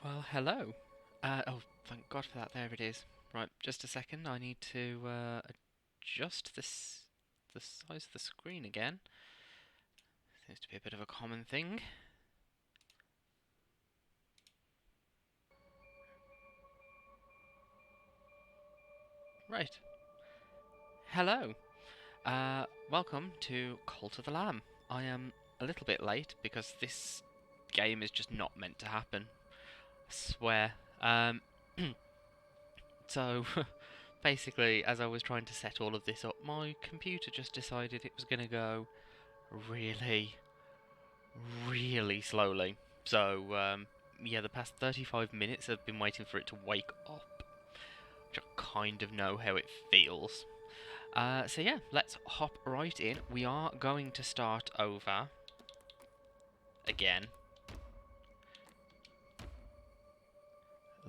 Well, hello. Oh, thank God for that. There it is. Right, just a second. I need to adjust the size of the screen again. Seems to be a bit of a common thing. Right. Hello. Welcome to Cult of the Lamb. I am a little bit late because this game is just not meant to happen. I swear. So, basically, as I was trying to set all of this up, my computer just decided it was going to go really, really slowly. So, yeah, the past 35 minutes I've been waiting for it to wake up, which I kind of know how it feels. So yeah, let's hop right in. We are going to start over again.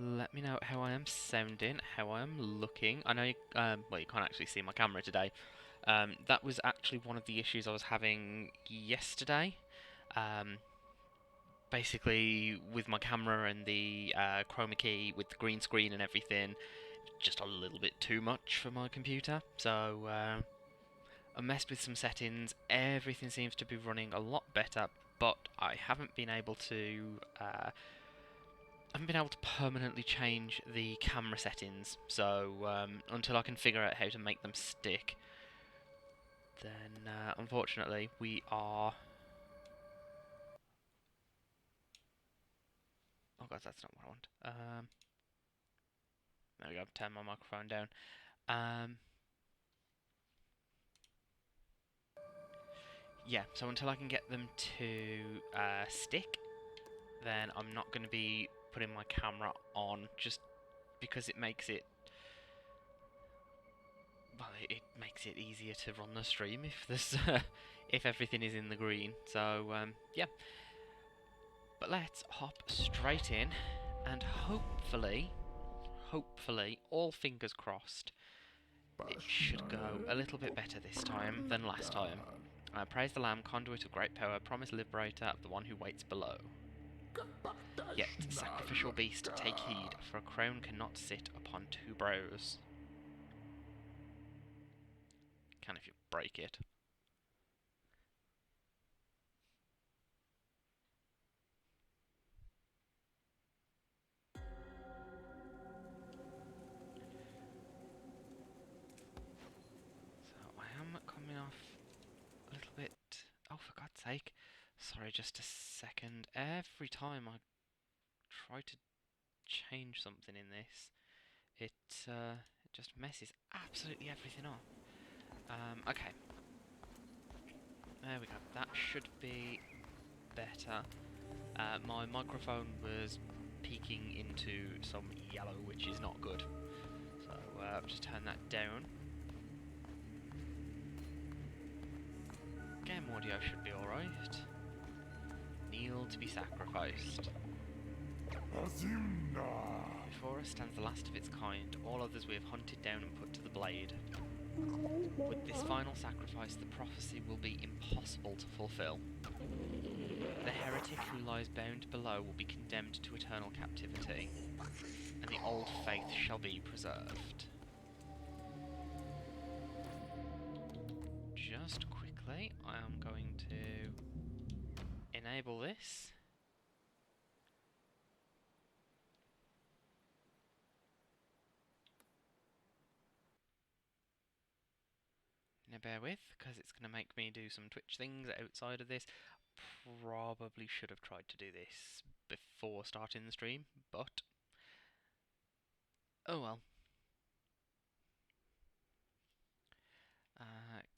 Let me know how I am sounding, how I am looking. I know, well, you can't actually see my camera today. That was actually one of the issues I was having yesterday. Um, Basically, with my camera and the chroma key with the green screen and everything, just a little bit too much for my computer. So I messed with some settings. Everything seems to be running a lot better, but I haven't been able to. I haven't been able to permanently change the camera settings. So until I can figure out how to make them stick, then unfortunately we are. Oh god, that's not what I want. There we go. Turn my microphone down. Um, yeah, so until I can get them to stick, then I'm not going to be putting my camera on just because it makes it. Well, it makes it easier to run the stream if there's if everything is in the green. So yeah, but let's hop straight in, and hopefully, all fingers crossed, it should go a little bit better this time than last time. Praise the Lamb, conduit of great power, promise liberator of the one who waits below. Yet, sacrificial beast, take heed, for a crown cannot sit upon two brows. Can if you break it. So, I am coming off a little bit. Oh, for God's sake. Sorry, just a second. Every time I try to change something in this, it just messes absolutely everything up. Okay. There we go. That should be better. My microphone was peeking into some yellow, which is not good. So I've just turned that down. Game audio should be alright. Kneel to be sacrificed. Before us stands the last of its kind, all others we have hunted down and put to the blade. With this final sacrifice, the prophecy will be impossible to fulfill. The heretic who lies bound below will be condemned to eternal captivity, and the old faith shall be preserved. Just quickly, I am going to enable this. Now bear with, because it's going to make me do some Twitch things outside of this. Probably should have tried to do this before starting the stream, but oh well.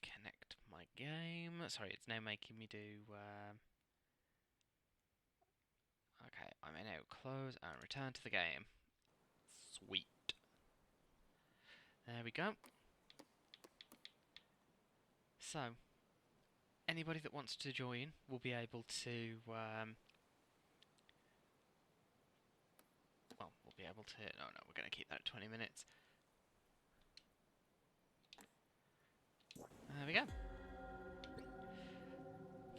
Connect my game. Sorry, it's now making me do. Okay, I may now close and return to the game. Sweet. There we go. So, anybody that wants to join will be able to. Well, we'll be able to. No, no, we're going to keep that at 20 minutes. There we go.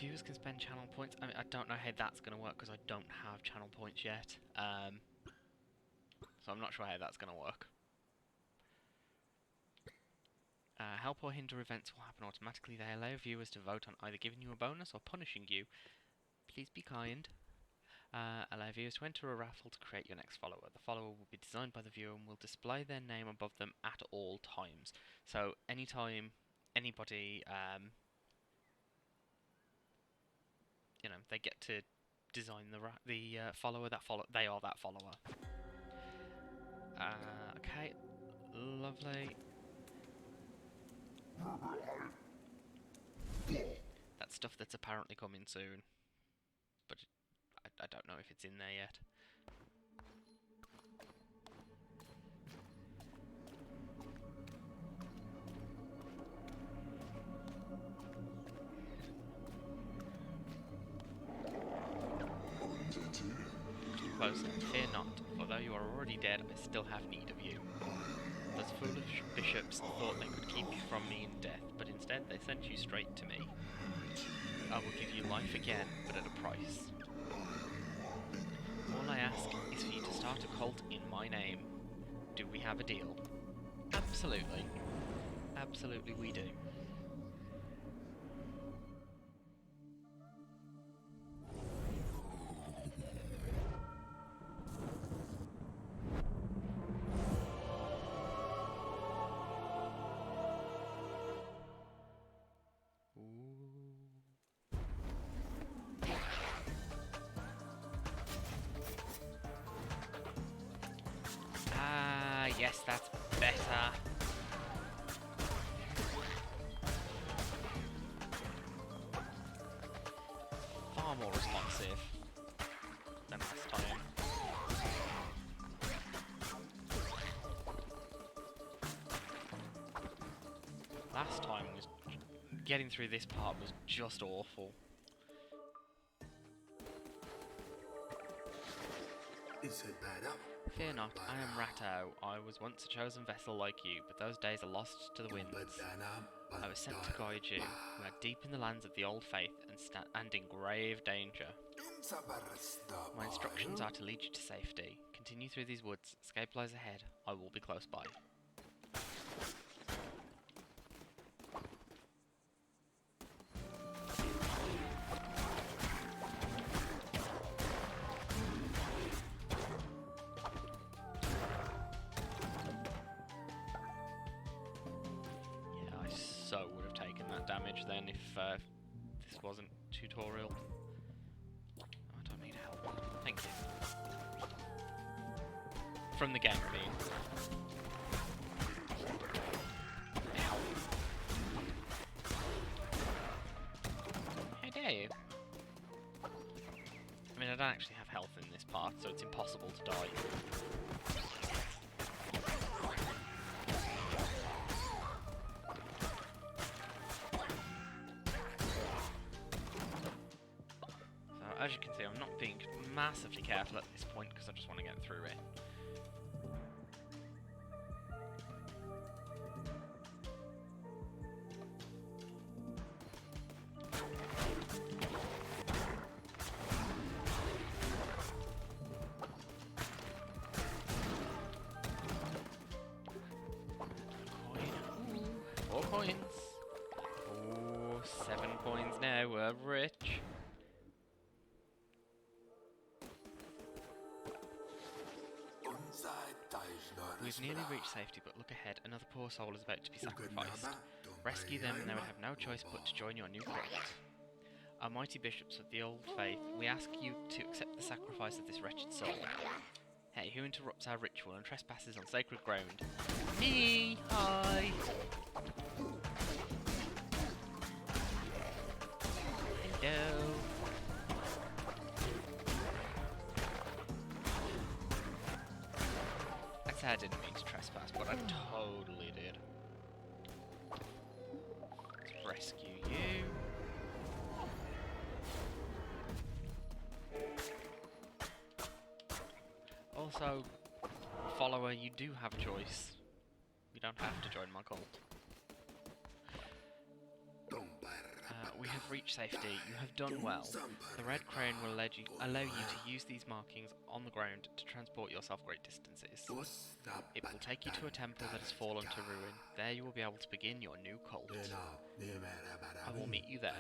Viewers can spend channel points. I mean, I don't know how that's going to work because I don't have channel points yet. So I'm not sure how that's going to work. Help or hinder events will happen automatically. They allow viewers to vote on either giving you a bonus or punishing you. Please be kind. Allow viewers to enter a raffle to create your next follower. The follower will be designed by the viewer and will display their name above them at all times. So anytime anybody, you know, they get to design the follower that they are that follower. Okay, lovely. That's stuff that's apparently coming soon, but I don't know if it's in there yet. Closer, fear not, for though you are already dead, I still have need of you. Those foolish bishops thought they could keep you from me in death, but instead they sent you straight to me. I will give you life again, but at a price. All I ask is for you to start a cult in my name. Do we have a deal? Absolutely. Absolutely we do. Yes, that's better. Far more responsive than last time. Last time was getting through this part was just awful. Is it better? Fear not, I am Ratto. I was once a chosen vessel like you, but those days are lost to the winds. I was sent to guide you. We are deep in the lands of the old faith and in grave danger. My instructions are to lead you to safety. Continue through these woods. Escape lies ahead. I will be close by. So would have taken that damage then if this wasn't tutorial. Oh, I don't need help. Thank you. From the game, I mean. Ow. How dare you? I mean, I don't actually have health in this part, so it's impossible to die. As you can see, I'm not being massively careful at this point because I just want to get through it. Coin. 4 coins. Oh, 7 coins now. We're rich. We've nearly reached safety, but look ahead, another poor soul is about to be sacrificed. Rescue them and they will have no choice but to join your new cult. Our mighty bishops of the old faith, we ask you to accept the sacrifice of this wretched soul. Hey, who interrupts our ritual and trespasses on sacred ground? Me! Hi! Hello! I didn't mean to trespass, but I totally did. Let's rescue you. Also, follower, you do have a choice. You don't have to join my cult. We have reached safety. You have done well. The Red Crane will allow you to use these markings on the ground to transport yourself great distances. It will take you to a temple that has fallen to ruin. There you will be able to begin your new cult. I will meet you there.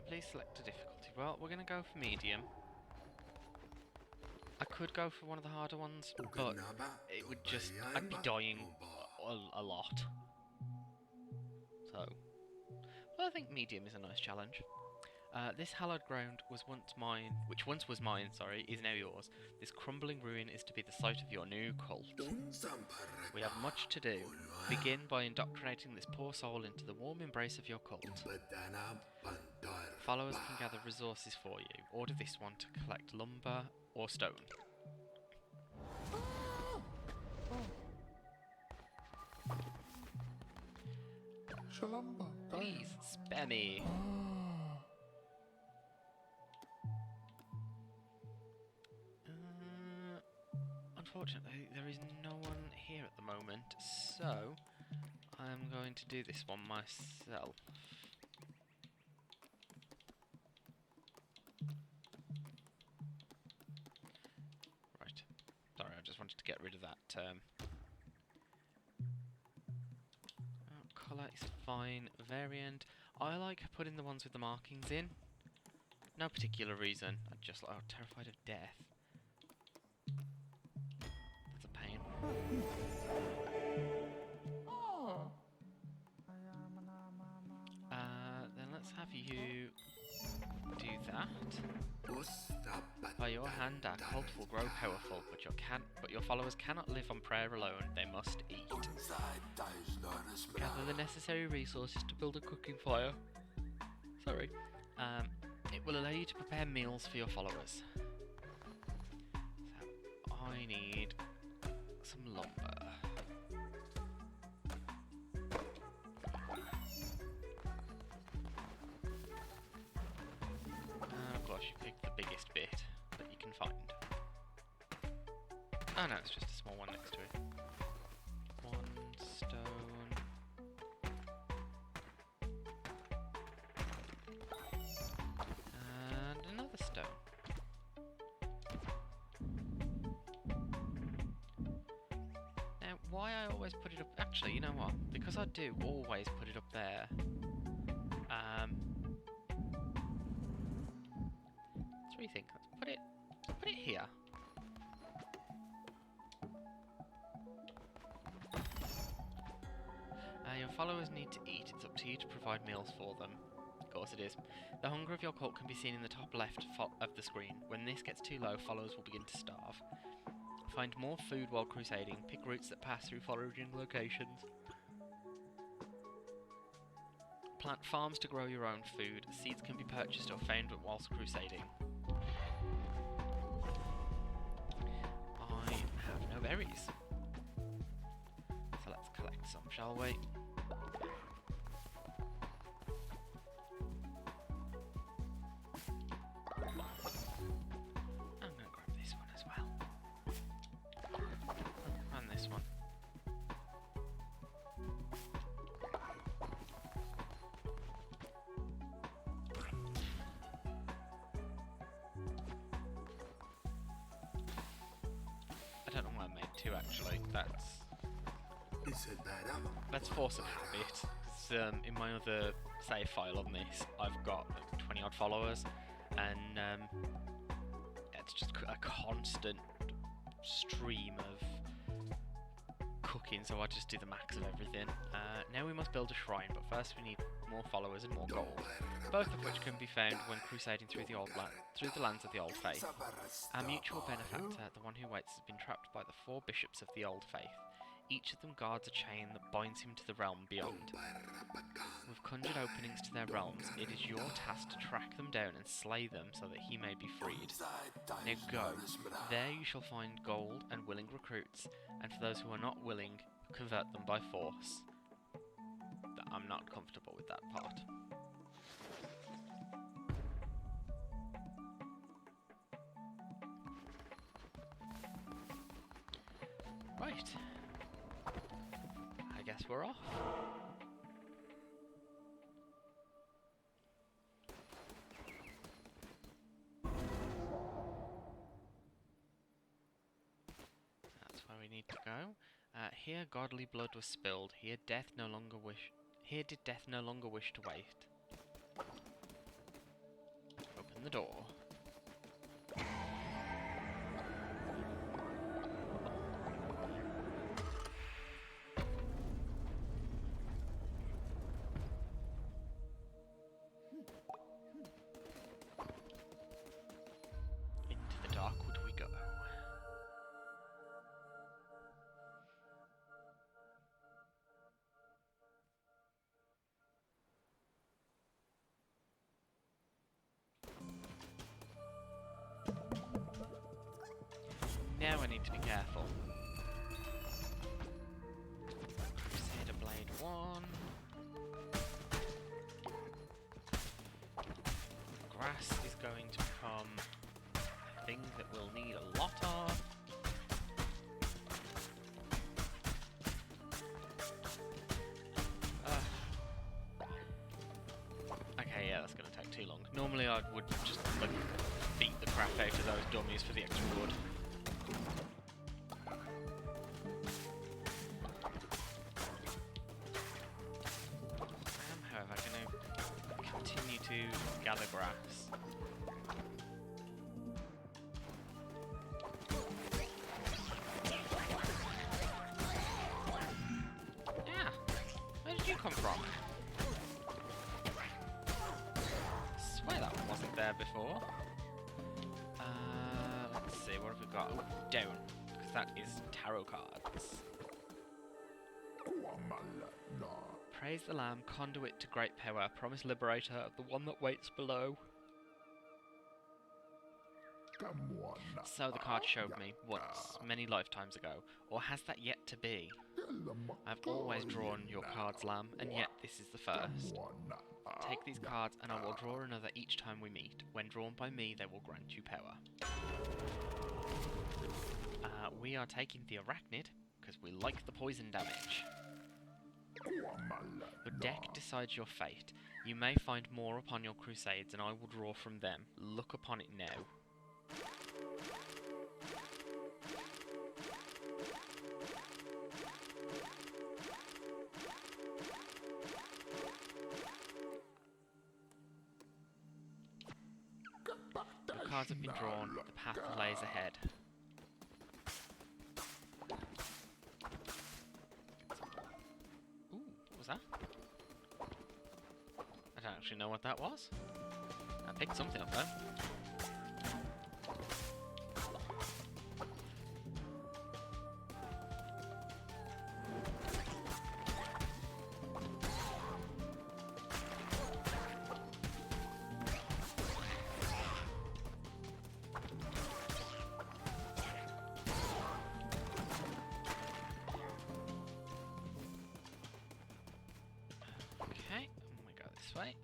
Please select a difficulty. Well, we're going to go for medium. I could go for one of the harder ones, but it would just... I'd be dying a lot. So, well, I think medium is a nice challenge. This hallowed ground was once mine, which once was mine, sorry, is now yours. This crumbling ruin is to be the site of your new cult. We have much to do. Begin by indoctrinating this poor soul into the warm embrace of your cult. Followers can gather resources for you. Order this one to collect lumber or stone. Please, spare me. Unfortunately, there is no one here at the moment, so I'm going to do this one myself. Right. Sorry, I just wanted to get rid of that. Colour is fine. Variant. I like putting the ones with the markings in. No particular reason. I'm just like, terrified of death. That's a pain. Then let's have you do that. By your hand, our cult will grow powerful, but your followers cannot live on prayer alone. They must eat. Gather the necessary resources to build a cooking fire. Sorry. It will allow you to prepare meals for your followers. So, I need some lumber. Of course, you pick the biggest bit that you can find. Oh no, it's just a small one next to it. One stone. And another stone. Now, why I always put it up... Actually, you know what? Because I do always put it up there. Let's rethink. Let's put it here. Your followers need to eat. It's up to you to provide meals for them. Of course it is. The hunger of your cult can be seen in the top left of the screen. When this gets too low, followers will begin to starve. Find more food while crusading. Pick routes that pass through foraging locations. Plant farms to grow your own food. Seeds can be purchased or found whilst crusading. I have no berries. So let's collect some, shall we? I'm going to grab this one as well. And this one. I don't know why I made two actually. Let's force of habit. In my other save file on this, I've got 20 odd followers, and it's just a constant stream of cooking, so I just do the max of everything. Now we must build a shrine, but first we need more followers and more gold, both of which can be found when crusading through the lands of the Old Faith. Our mutual benefactor, the one who waits, has been trapped by the 4 bishops of the Old Faith. Each of them guards a chain that binds him to the realm beyond. With conjured openings to their realms, it is your task to track them down and slay them so that he may be freed. Now go. There you shall find gold and willing recruits, and for those who are not willing, convert them by force. I'm not comfortable with that part. Right. I guess we're off. That's where we need to go. Here godly blood was spilled. Here did death no longer wish to wait. Open the door. Into the dark would we go. Now I need to be careful. Crusader Blade 1. Grass is going to become a thing that we'll need a lot of. Okay, yeah, that's going to take too long. Normally I would just like beat the crap out of those dummies for the extra wood. I am, however, going to continue to gather grass. Yeah, where did you come from? Swear that one wasn't there before. Let's see, what have we got? Oh, down, because that is tarot cards. Praise the Lamb, conduit to great power, promise liberator of the one that waits below. So the card showed me, once, many lifetimes ago, or has that yet to be? I've always drawn your cards, Lamb, and yet this is the first. Take these cards and I will draw another each time we meet. When drawn by me, they will grant you power. We are taking the Arachnid, because we like the poison damage. Your deck decides your fate. You may find more upon your crusades, and I will draw from them. Look upon it now. Your cards have been drawn. The path lays ahead. That? I don't actually know what that was. I picked something up though. Okay, I'm gonna go this way.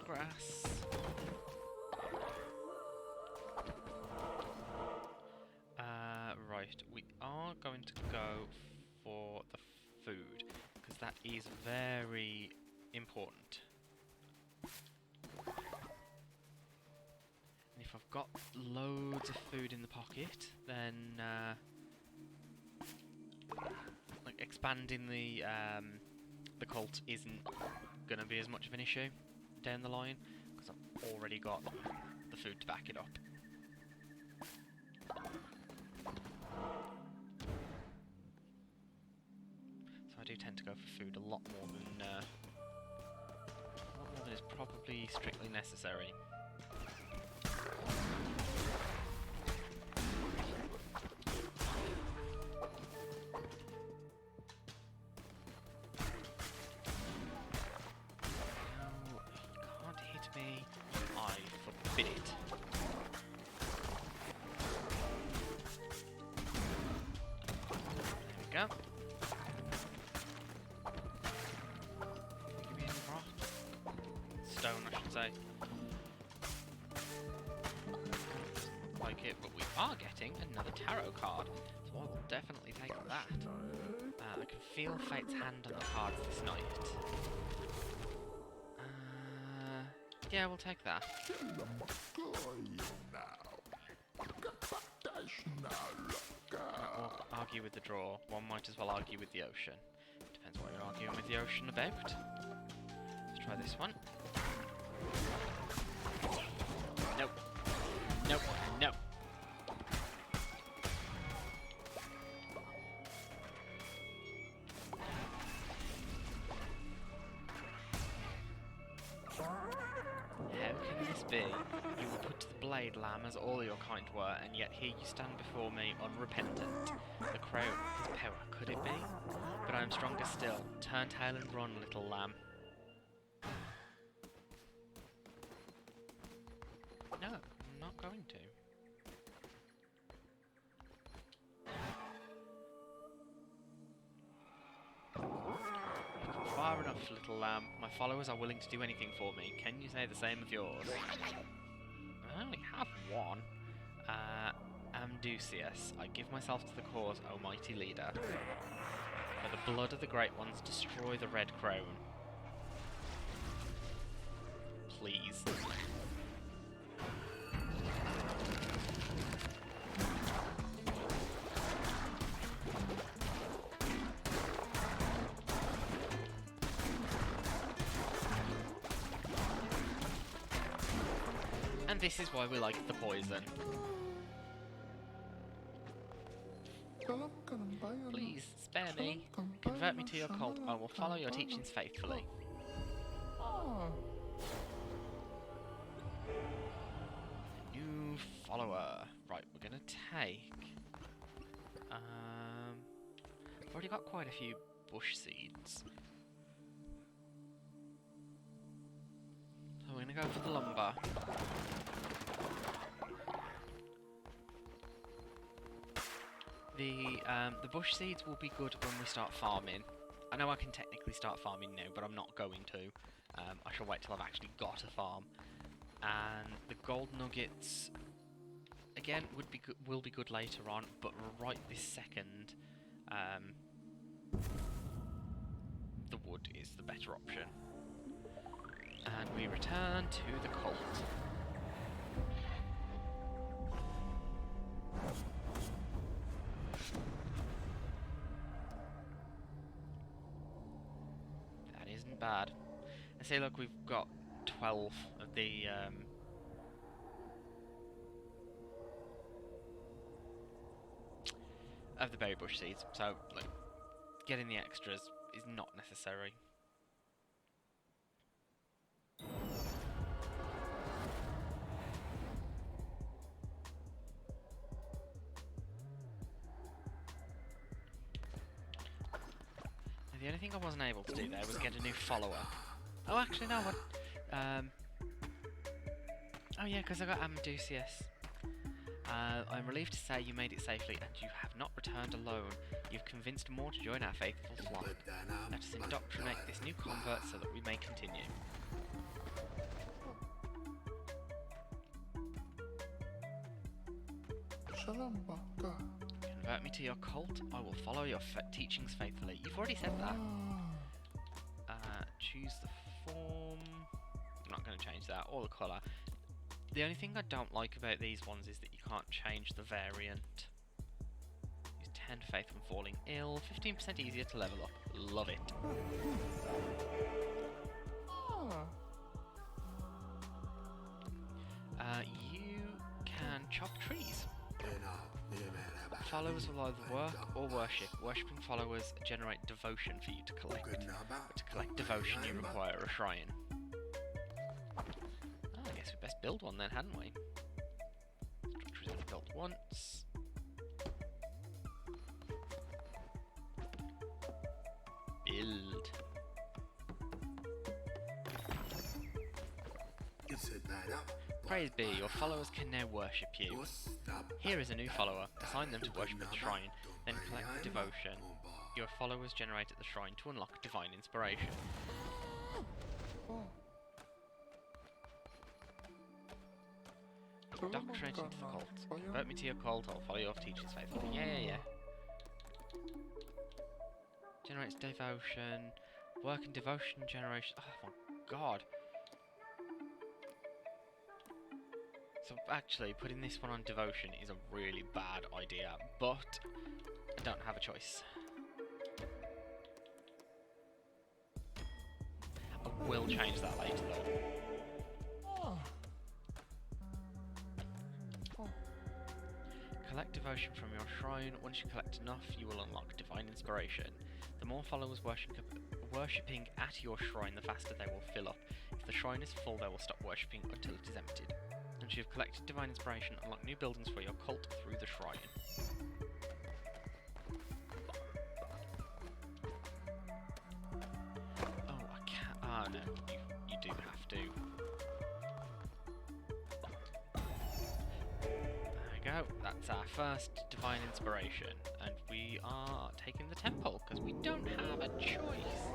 Grass. Right, we are going to go for the food, because that is very important. And if I've got loads of food in the pocket, then like expanding the cult isn't going to be as much of an issue down the line, because I've already got the food to back it up. do tend to go for food a lot more than is probably strictly necessary. No, you can't hit me. I forbid it. There we go. Give me any rock. Stone, I should say. Like it, but we are getting another tarot card, so I will definitely take that. I can feel Fate's hand on the cards this night. Yeah, we'll take that. Or argue with the draw. One might as well argue with the ocean. Depends what you're arguing with the ocean about. Let's try this one. Nope. Nope. Nope. How can this be? You were put to the blade, lamb, as all your kind were, and yet here you stand before me, unrepentant. The crown, his power, could it be? But I am stronger still. Turn tail and run, little lamb. No, I'm not going to. Far enough, little lamb. My followers are willing to do anything for me. Can you say the same of yours? I only have one. Amdusias. I give myself to the cause, O mighty leader. By the blood of the great ones, destroy the red crown. Please. And this is why we like the poison. Please, spare me. Convert me to your cult. I will follow your teachings faithfully. New follower. Right, we're gonna take... I've already got quite a few bush seeds. So we're gonna go for the lumber. The bush seeds will be good when we start farming. I know I can technically start farming now, but I'm not going to. I shall wait till I've actually got a farm. And the gold nuggets, again, will be good later on, but right this second, the wood is the better option. And we return to the cult. That isn't bad. I say, look, we've got 12 of the berry bush seeds, so look, getting the extras is not necessary. The only thing I wasn't able to do there was get a new follower. Oh, actually, no. Oh, yeah, because I got Amdusias. I'm relieved to say you made it safely, and you have not returned alone. You've convinced more to join our faithful flock. Let us indoctrinate this new convert so that we may continue. Convert me to your cult. I will follow your teachings faithfully. You've already said that. Choose the form. I'm not going to change that, or the colour. The only thing I don't like about these ones is that you can't change the variant. Use 10 faith when falling ill. 15% easier to level up. Love it. You can chop trees. Followers will either work or worship. Worshipping followers generate devotion for you to collect. But to collect devotion, you require a shrine. Oh, I guess we best build one then, hadn't we? Structure is only built once. Build. Praise be, your followers can now worship you. Here is a new follower. Assign them to worship at the shrine, then collect the devotion your followers generate at the shrine to unlock divine inspiration. Indoctrinate into the cult. Convert me to your cult, I'll follow your teachings faithfully. Yeah. Generates devotion. Work in devotion generation. Oh my god. So actually, putting this one on devotion is a really bad idea, but I don't have a choice. I will change that later though. Collect devotion from your shrine. Once you collect enough, you will unlock divine inspiration. The more followers worshipping at your shrine, the faster they will fill up. If the shrine is full, they will stop worshipping until it is emptied. Once you have collected divine inspiration, unlock new buildings for your cult through the shrine. Oh, I can't. Ah, no, you do have to. There we go. That's our first divine inspiration, and we are taking the temple because we don't have a choice.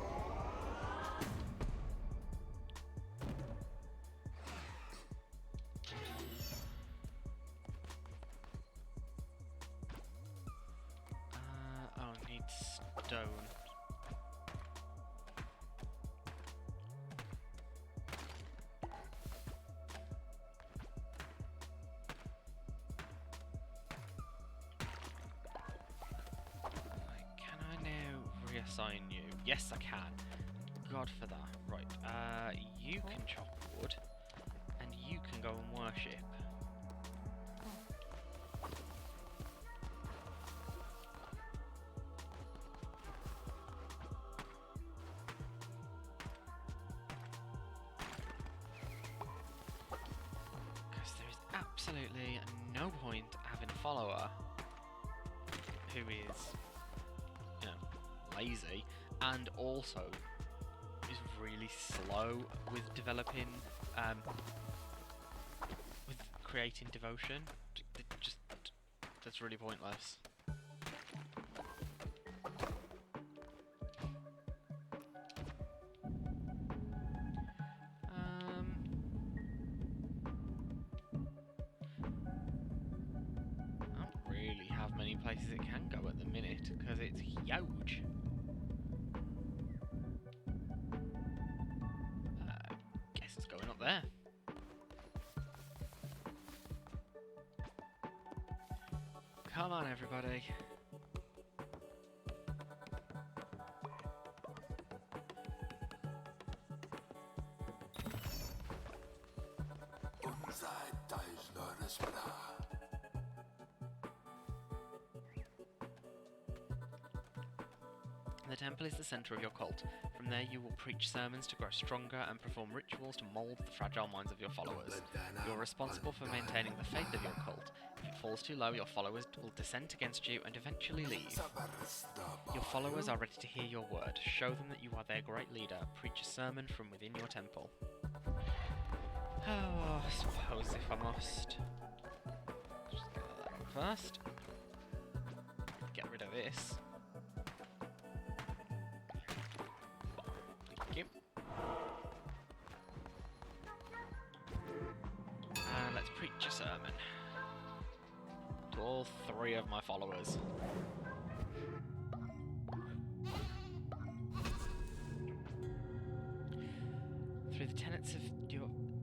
Stone. Can I now reassign you? Yes, I can. God for that. Right. You can chop wood, and you can go and worship. Absolutely no point having a follower who is, you know, lazy and also is really slow with developing, with creating devotion. Just, that's really pointless. Places it can go at the minute because it's huge. Guess it's going up there. Come on, everybody. The temple is the centre of your cult. From there you will preach sermons to grow stronger and perform rituals to mould the fragile minds of your followers. You are responsible for maintaining the faith of your cult. If it falls too low, your followers will dissent against you and eventually leave. Your followers are ready to hear your word. Show them that you are their great leader. Preach a sermon from within your temple. Oh, I suppose if I must. Just get that one first. Get rid of this. And let's preach a sermon to all 3 of my followers.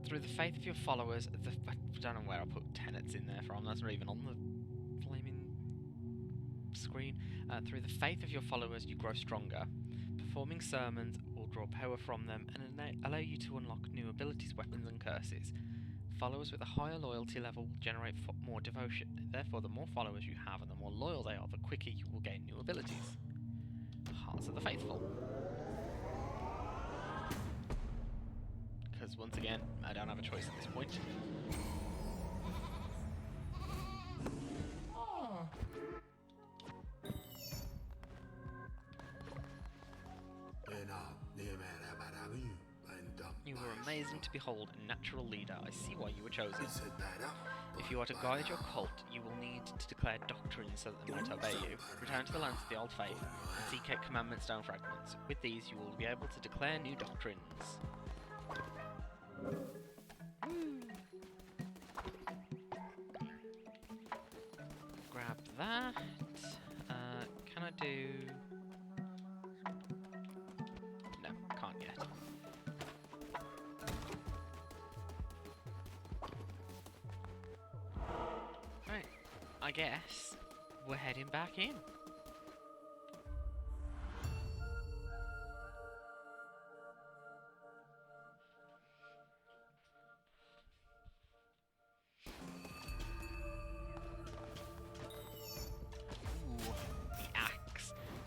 Through the faith of your followers, I don't know where I put tenets in there from. That's not even on the flaming screen. Through the faith of your followers, you grow stronger. Performing sermons will draw power from them and allow you to unlock new abilities, weapons, and curses. Followers with a higher loyalty level will generate more devotion. Therefore, the more followers you have and the more loyal they are, the quicker you will gain new abilities. Hearts of the Faithful. Because once again, I don't have a choice at this point. You are amazing to behold, a natural leader. I see why you were chosen. If you are to guide your cult, you will need to declare doctrines so that they might obey you. Return to the lands of the old faith and seek out commandment stone fragments. With these, you will be able to declare new doctrines. Grab that. Can I do... No, can't yet. Right, I guess we're heading back in.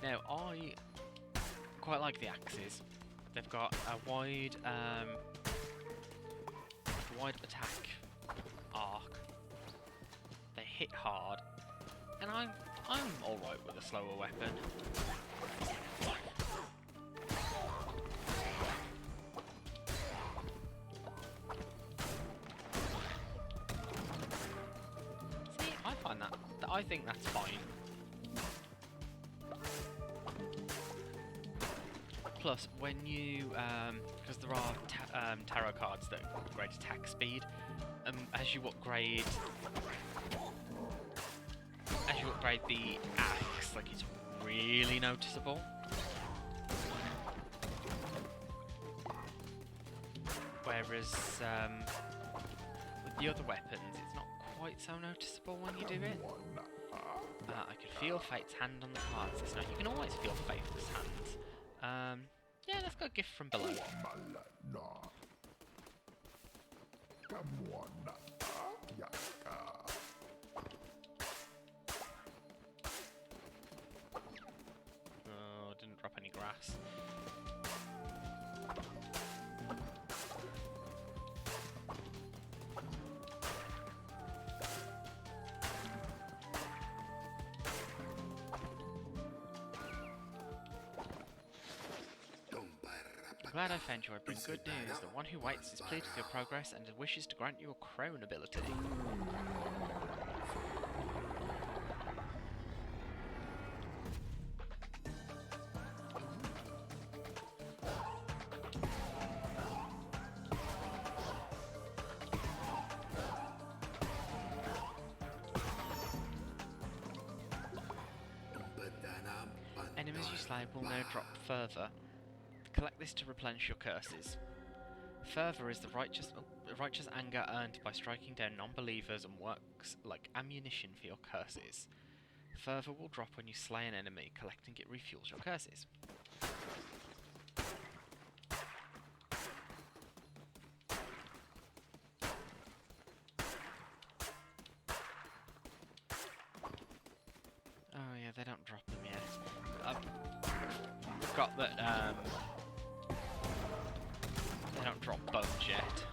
Now, I quite like the axes. They've got a wide attack arc. They hit hard, and I'm all right with a slower weapon. See, I find that I think that's fine. Plus, when you, because there are tarot cards that upgrade attack speed, as you upgrade the axe, like, it's really noticeable. Whereas with the other weapons, it's not quite so noticeable when you do it. I can feel Fate's hand on the cards this night. You can always feel Fate's hands. Yeah, let's go gift from below. Oh, didn't drop any grass. Glad I found you. I bring good news. The one who waits is pleased with your progress and wishes to grant you a crown ability. Enemies you slay will now drop further. Collect this to replenish your curses. Fervor is the righteous anger earned by striking down non-believers and works like ammunition for your curses. Fervor will drop when you slay an enemy. Collecting it refuels your curses. Oh yeah, they don't drop them yet. I've got that, they don't drop bones yet.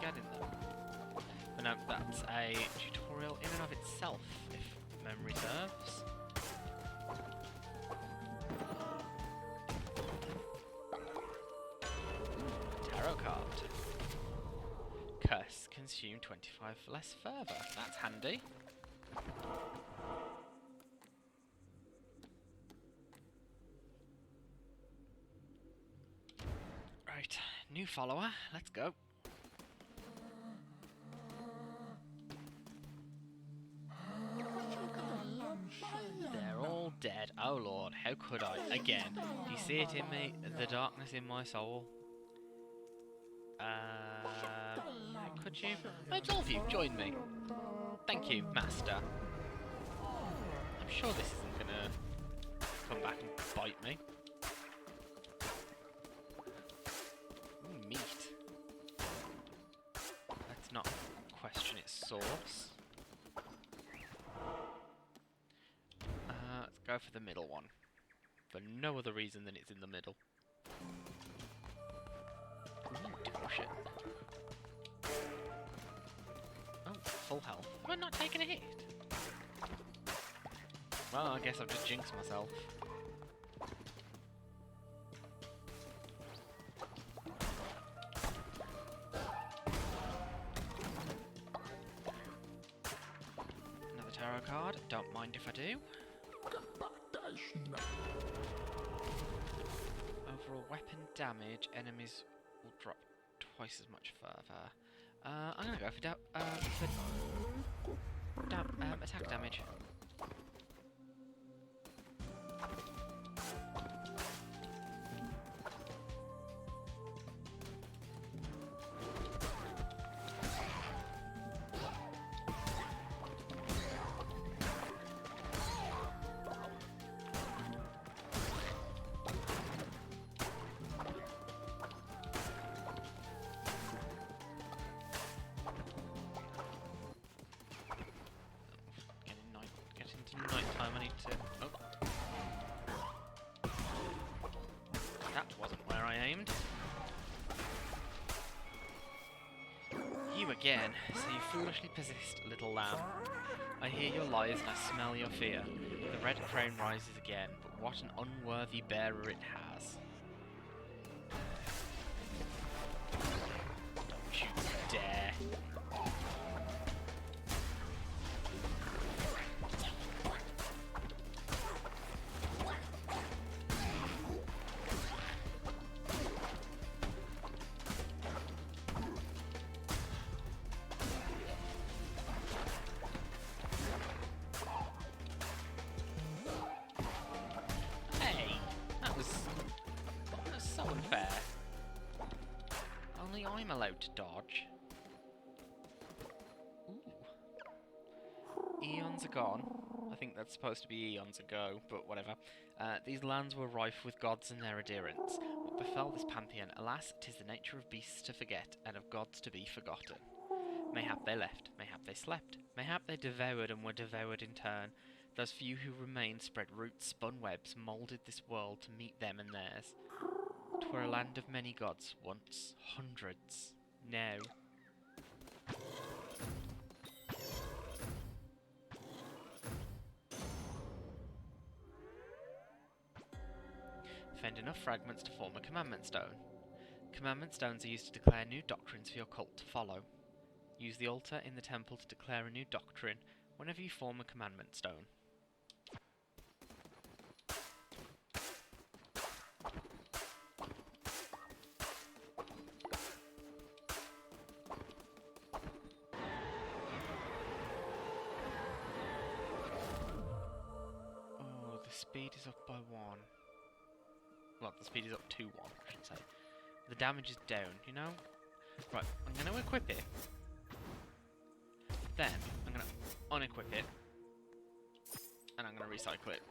Getting them. But no, that's a tutorial in and of itself, if memory serves. Tarot card. Curse, consume 25 less fervor. That's handy. Right, new follower, let's go. They're all dead. Oh lord, how could I? Again, do you see it in me? The darkness in my soul? Could you? It's all of you, join me. Thank you, Master. I'm sure this isn't gonna come back and bite me. source. Let's go for the middle one. For no other reason than it's in the middle. Ooh, devotion. Oh, full health. Have I not taken a hit? Well, I guess I've just jinxed myself. Another tarot card. Don't mind if I do. Overall weapon damage, enemies will drop twice as much further. I'm gonna go for attack damage. Nighttime, I need to... Oh. That wasn't where I aimed. You again, so you foolishly persist, little lamb. I hear your lies and I smell your fear. The red crown rises again, but what an unworthy bearer it has. Don't you dare. I'm allowed to dodge. Ooh. Eons are gone. I think that's supposed to be eons ago, but whatever. These lands were rife with gods and their adherents. What befell this pantheon? Alas, 'tis the nature of beasts to forget, and of gods to be forgotten. Mayhap they left, mayhap they slept, mayhap they devoured and were devoured in turn. Those few who remained spread roots, spun webs, moulded this world to meet them and theirs. 'Twere a land of many gods, once, hundreds, now. Find enough fragments to form a commandment stone. Commandment stones are used to declare new doctrines for your cult to follow. Use the altar in the temple to declare a new doctrine whenever you form a commandment stone. Speed is up by 1. Well, the speed is up to 1, I should say. The damage is down, you know? Right, I'm going to equip it. Then, I'm going to unequip it. And I'm going to recycle it.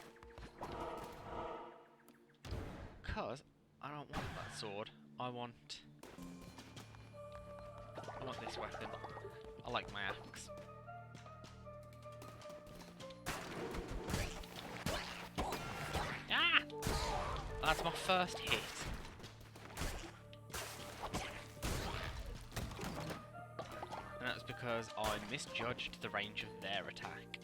Because I don't want that sword. I want this weapon. I like my axe. That's my first hit. And that's because I misjudged the range of their attack.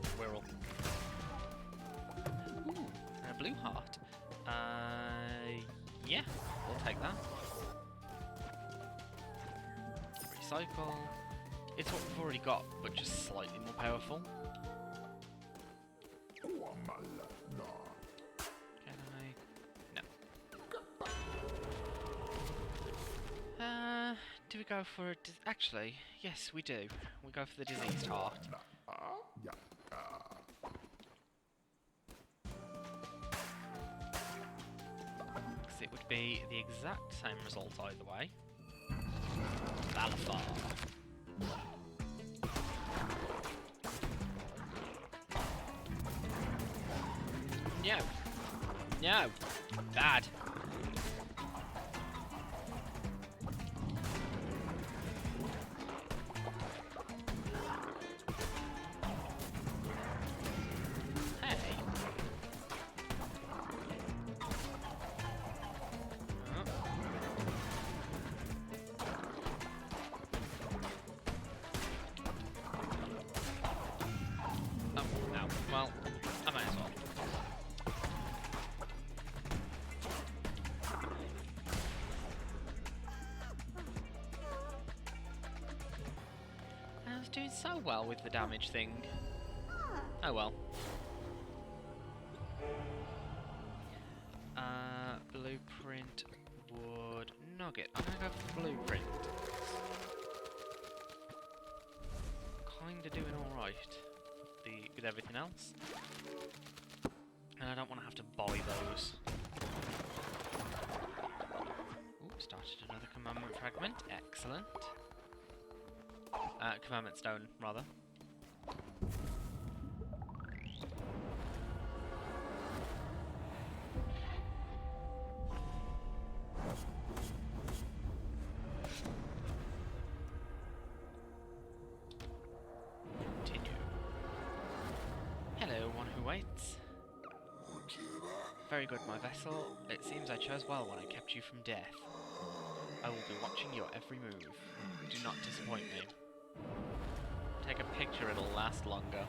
Squirrel. Ooh, and a blue heart. Yeah, we'll take that. Recycle. It's what we've already got, but just slightly more powerful. Can I? No. Do we go for a... Actually, yes, we do. We go for the diseased heart. it would be the exact same result either way. Balafar. No. No. Bad. Hey. Oh, no. Well, I might as well. I was doing so well with the damage thing. Oh well. Blueprint, wood, nugget. I'm gonna go for blueprint. Kinda doing alright with everything else. And I don't want to have to buy those. Ooh, started another commandment fragment. Excellent. Commandment stone, rather. Continue. Hello, one who waits. Very good, my vessel. It seems I chose well when I kept you from death. I will be watching your every move. Do not disappoint me. Take a picture, it'll last longer.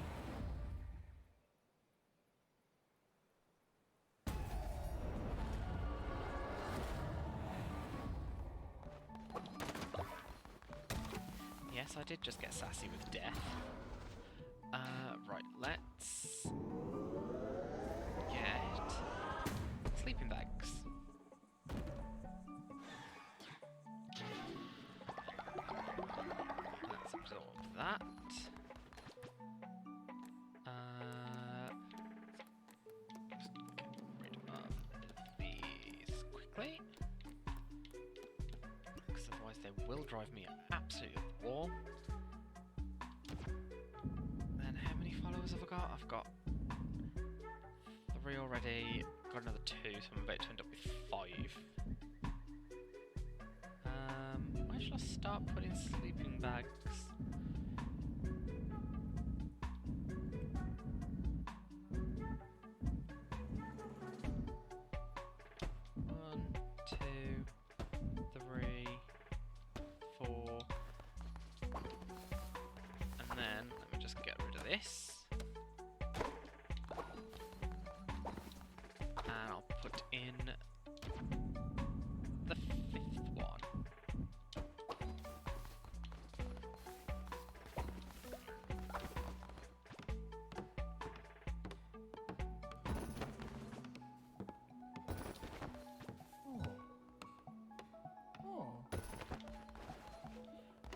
Yes, I did just get sassy with death. Right, let's get sleeping bags. Let's absorb that. Just get rid of these quickly, because otherwise they will drive me absolutely up the wall. Then how many followers have I got? I've got 3 already, got another 2, so I'm about to end up with 5. Where should I start putting sleeping bags? One, 2, 3, 4. And then, let me just get rid of this. And I'll put in the 5th one.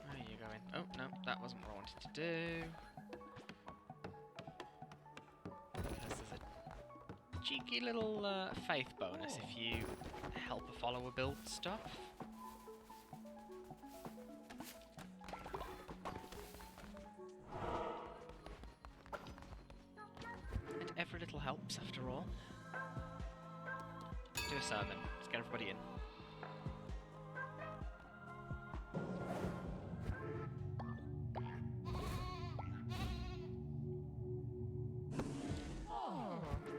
Where are you going? Oh, no, that wasn't what I wanted to do. Because there's a cheeky little faith bonus if you help a follower build stuff. And every little helps, after all. Let's do a sermon. Let's get everybody in.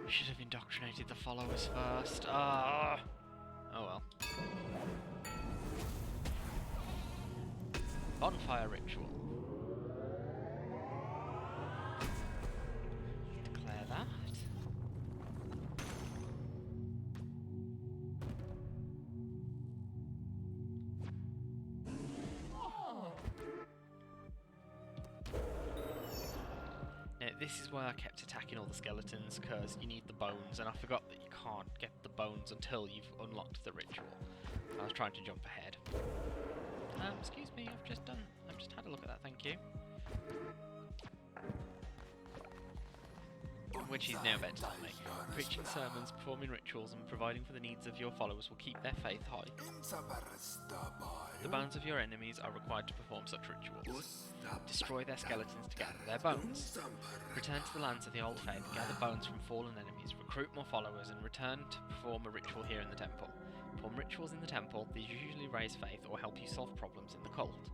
Should have indoctrinated the followers first. Ah. Oh well. Bonfire ritual. Declare that. Now, this is why I kept attacking all the skeletons, because you need the bones, and I forgot that you can't get the bones until you've unlocked the ritual. I was trying to jump ahead. Excuse me, I've just had a look at that, thank you. which is no better than me. Preaching sermons, performing rituals, and providing for the needs of your followers will keep their faith high. The bones of your enemies are required to perform such rituals. Destroy their skeletons to gather their bones. Return to the lands of the old faith, gather bones from fallen enemies, recruit more followers, and return to perform a ritual here in the temple. Perform rituals in the temple, these usually raise faith or help you solve problems in the cult.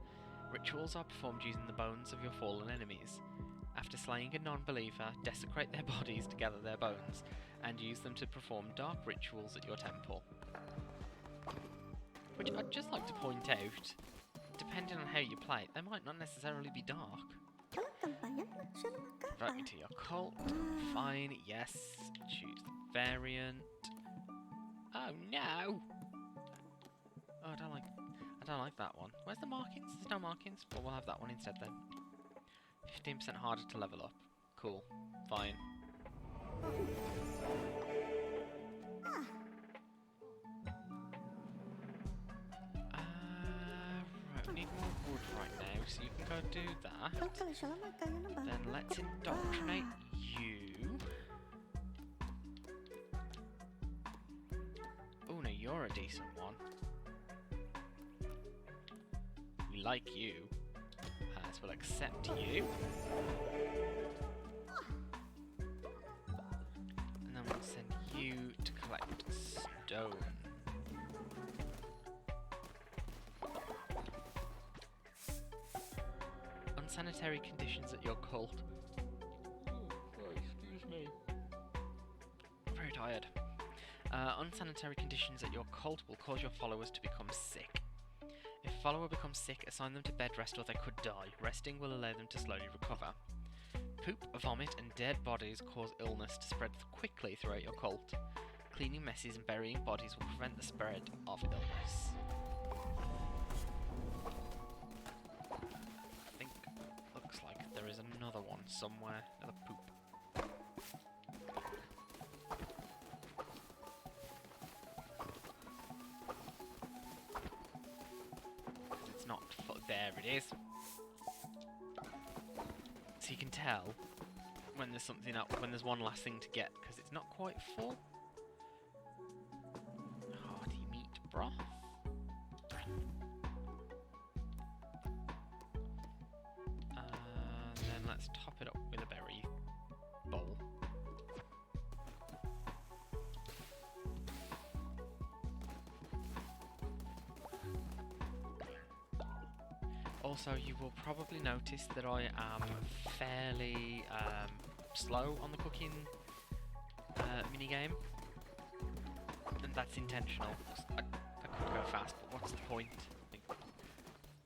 Rituals are performed using the bones of your fallen enemies. After slaying a non-believer, desecrate their bodies to gather their bones, and use them to perform dark rituals at your temple. Which I'd just like to point out, depending on how you play it, they might not necessarily be dark. Invite me to your cult. Fine, yes. Choose the variant. Oh no! Oh, I don't like that one. Where's the markings? There's no markings. Well, we'll have that one instead then. 15% harder to level up. Cool. Fine. Right, we need more wood right now, so you can go do that. Then let's indoctrinate you. Oh no, you're a decent one. We like you. So we'll accept you. And then we'll send you to collect stone. Unsanitary conditions at your cult. Oh, excuse me. I'm very tired. Unsanitary conditions at your cult will cause your followers to become sick. If a follower becomes sick, assign them to bed rest or they could die. Resting will allow them to slowly recover. Poop, vomit, and dead bodies cause illness to spread quickly throughout your cult. Cleaning messes and burying bodies will prevent the spread of illness. I think looks like there is another one somewhere. Another poop. There it is. So you can tell when there's something up, when there's one last thing to get, because it's not quite full. Hearty meat broth. Then let's top it up with a berry bowl. Also, you will probably notice that I am fairly slow on the cooking minigame, and that's intentional. I could go fast, but what's the point? Like,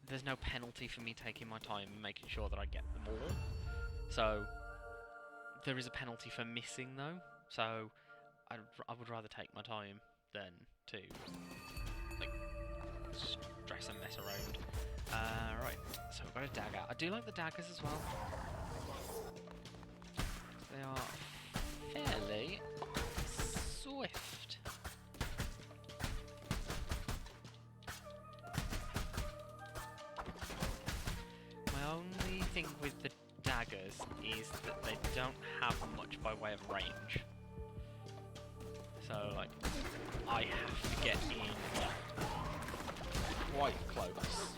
there's no penalty for me taking my time and making sure that I get them all. So, there is a penalty for missing though, so I would rather take my time than to like stress and mess around. Right, so we've got a dagger. I do like the daggers as well. They are fairly swift. My only thing with the daggers is that they don't have much by way of range. So, like, I have to get in quite close.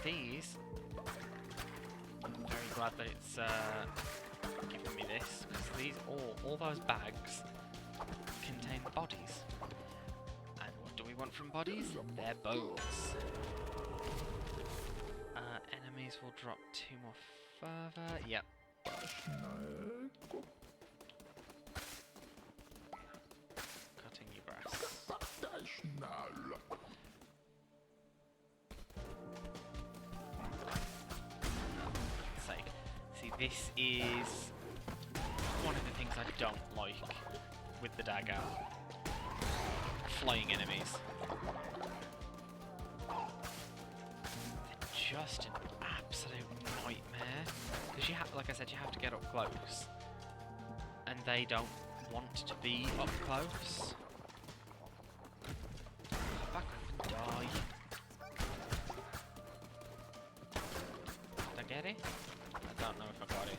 These, I'm very glad that it's giving me this, because these all those bags contain bodies. And what do we want from bodies? Their bones. Enemies will drop 2 more further. Yep. Cutting your grass. This is one of the things I don't like with the dagger. Flying enemies. They're just an absolute nightmare. Because you have, like I said, you have to get up close. And they don't want to be up close. Die. Did I get it? I don't know if I got it.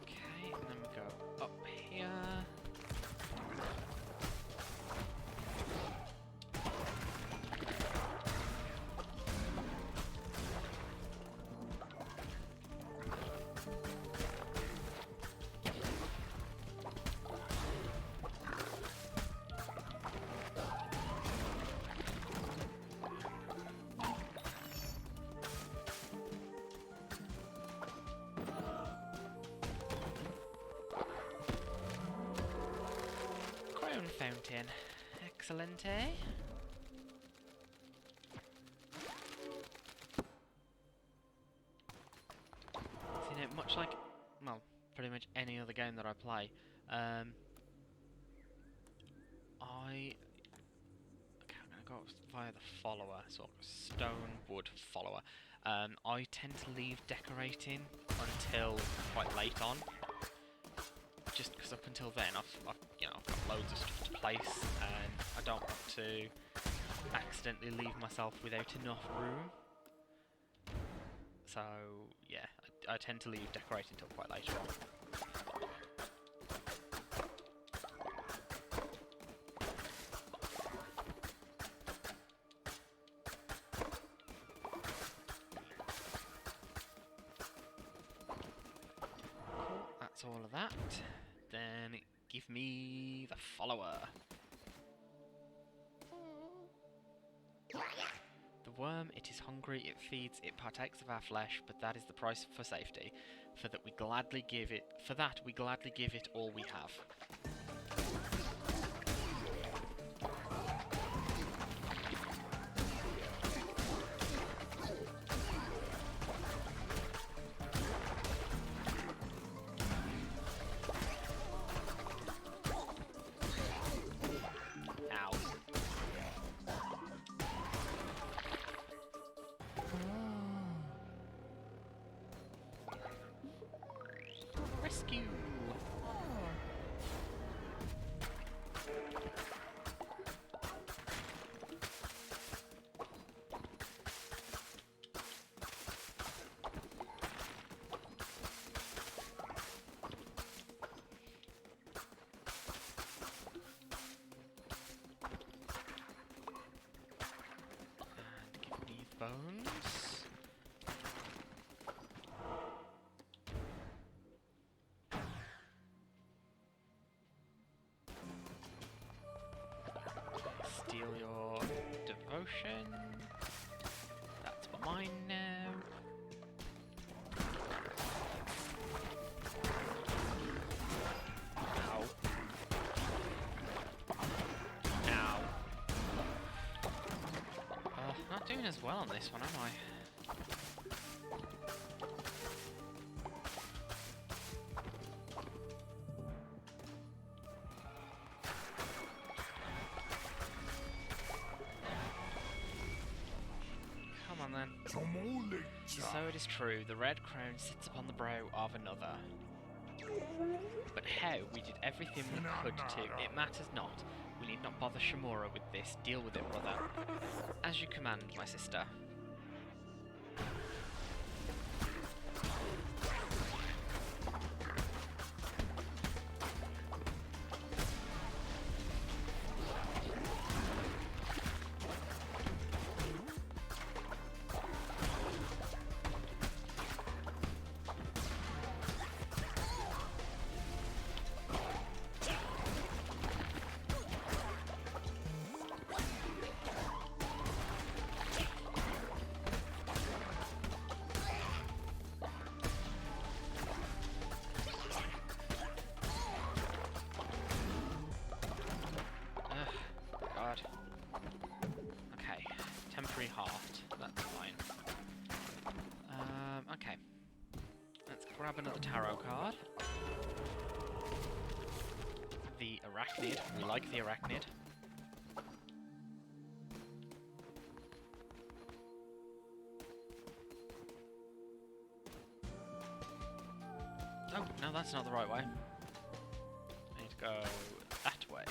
Okay, and then we go up here. Crown fountain. Excellent, eh? So, you know, much like, well, pretty much any other game that I play, okay, I'm gonna go via the follower, sort of stone wood follower. I tend to leave decorating until quite late on. Just because up until then I've you know, I've got loads of stuff to place and I don't want to accidentally leave myself without enough room. So yeah, I tend to leave decorating until quite later on. Cool, that's all of that. Then give me the follower. The worm, it is hungry, it feeds, it partakes of our flesh, but that is the price for safety. For that we gladly give it all we have. Ow. Rescue! And give me bones. Steal your devotion. That's mine now. Ow. Ow. Not doing as well on this one, am I? Come on then. So it is true, the red crown sits upon the brow of another. But how? We did everything we could to. It matters not. We need not bother Shamura with this. Deal with it, brother. As you command, my sister. God. Okay, temporary heart. That's fine. Okay. Let's grab another tarot card. The arachnid. We like the arachnid. Oh, no, that's not the right way. I need to go that way.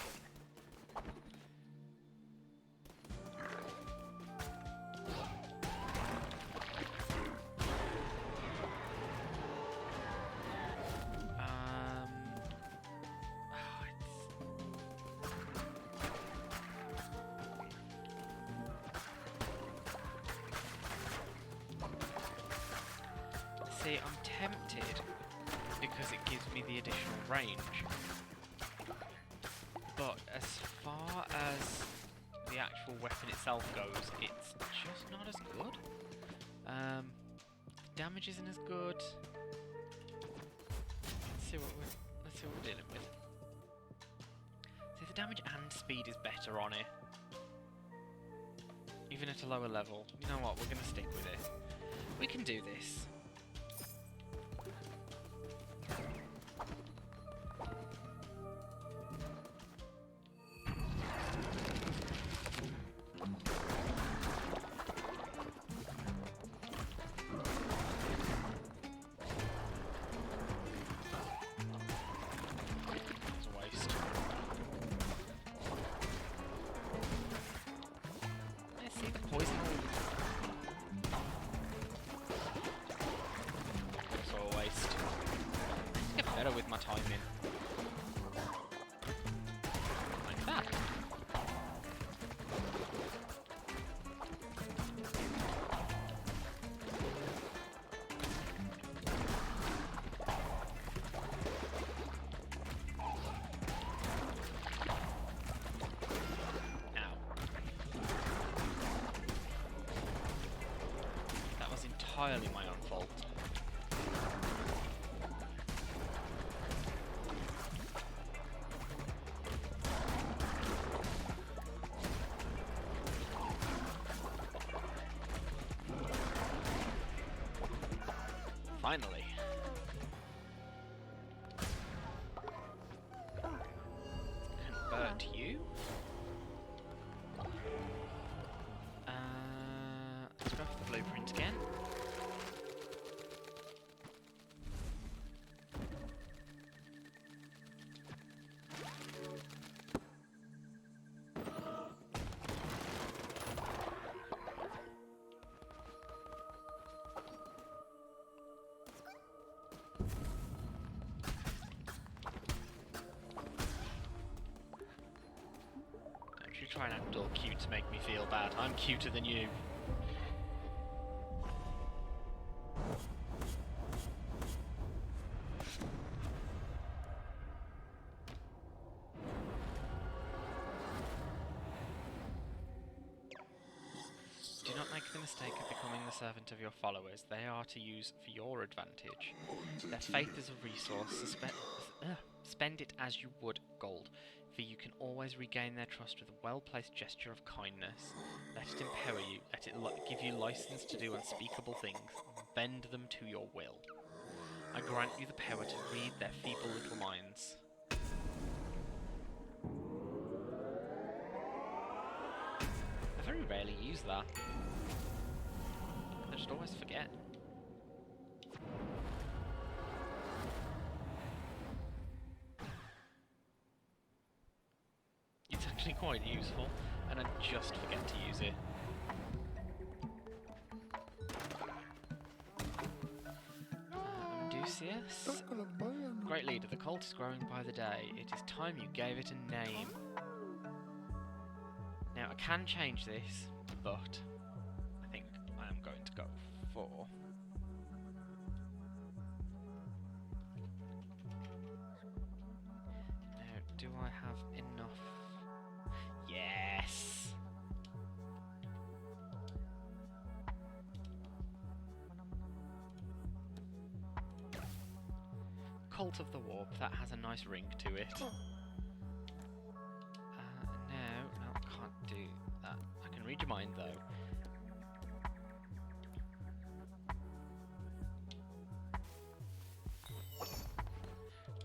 Oh, See, I'm tempted because it gives me the additional range. But as far as the actual weapon itself goes, it's just not as good. The damage isn't as good. Let's see what we're dealing with. See, the damage and speed is better on it. Even at a lower level. You know what, we're going to stick with it. We can do this. Better with my timing. Like that. Ow. That was entirely my own fault. Finally. Convert you. Let's go for the blueprint again. Try and act all cute to make me feel bad. I'm cuter than you. Do not make the mistake of becoming the servant of your followers. They are to use for your advantage. Their faith is a resource. Spend it as you would gold. For you can always regain their trust with a well-placed gesture of kindness. Let it empower you, let it give you license to do unspeakable things, bend them to your will. I grant you the power to read their feeble little minds. I very rarely use that. I just always forget. Actually quite useful, and I just forget to use it. Amdusius? Great leader, the cult is growing by the day. It is time you gave it a name. Now I can change this, but I think I am going to go for... Now, do I have enough? Yes! Cult of the Warp, that has a nice ring to it. No, I can't do that. I can read your mind though.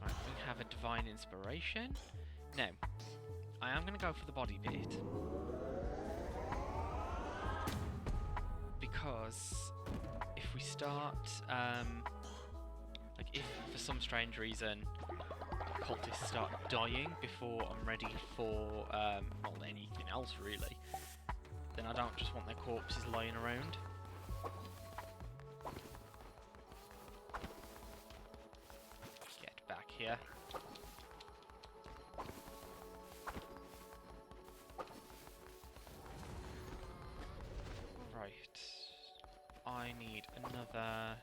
Right, we have a Divine Inspiration. Now, I am going to go for the body bit. Because if we start Like, if for some strange reason cultists start dying before I'm ready for, well, anything else really, then I don't just want their corpses lying around. Get back here. Right. I need another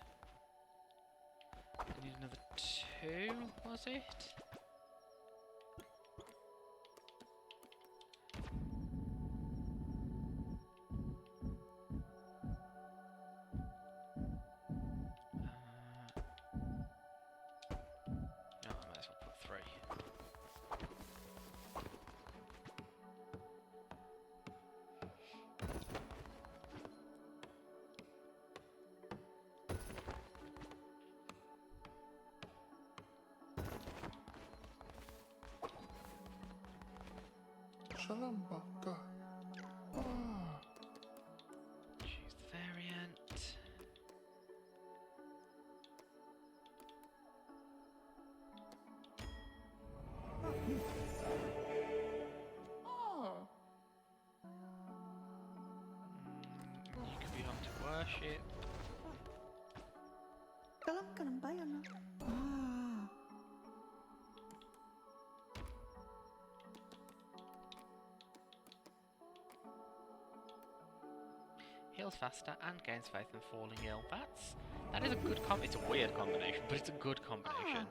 2, was it? No, I might as well put 3. Shalambaka. Ah. Choose the variant. Oh. You can be home to worship. Kalam ka ng bayan na. Ah. Heals faster and gains faith in falling ill. That is a good it's a weird combination, but it's a good combination.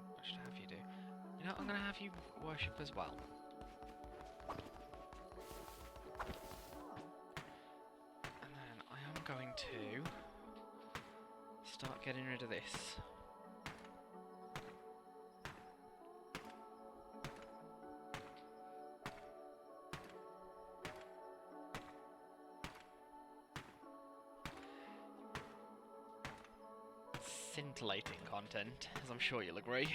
What should I have you do? You know, I'm gonna have you worship as well. And then I am going to start getting rid of this. Scintillating content, as I'm sure you'll agree.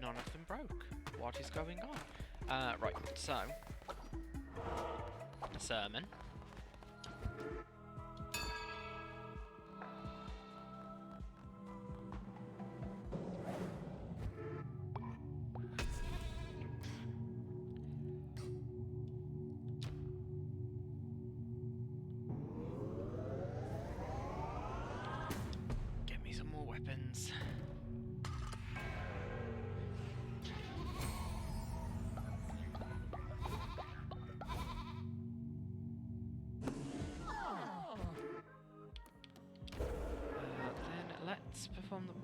None of them broke. What is going on? Right, so... Sermon. Get me some more weapons. Let's perform the...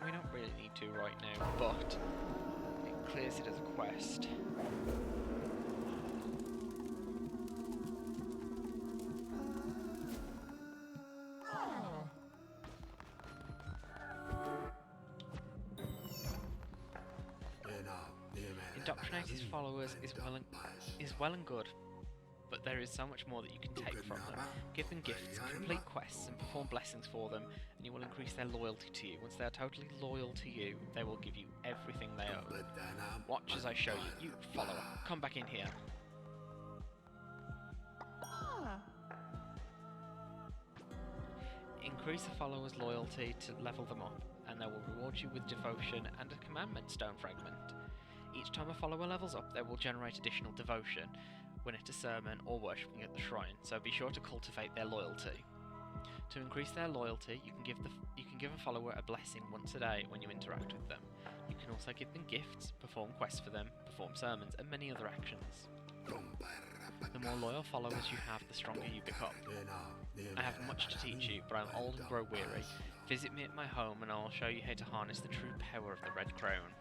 We don't really need to right now, but it clears it as a quest. Indoctrinate his followers is well and good, but there is so much more that you can take from them. Give them gifts, complete quests, and perform blessings for them, and you will increase their loyalty to you. Once they are totally loyal to you, they will give you everything they own. Watch as I show you. You, follower, come back in here. Ah. Increase a follower's loyalty to level them up, and they will reward you with devotion and a commandment stone fragment. Each time a follower levels up, they will generate additional devotion when at a sermon or worshipping at the shrine, so be sure to cultivate their loyalty. To increase their loyalty, you can give a follower a blessing once a day when you interact with them. You can also give them gifts, perform quests for them, perform sermons, and many other actions. The more loyal followers you have, the stronger you become. I have much to teach you, but I'm old and grow weary. Visit me at my home and I will show you how to harness the true power of the Red Crown.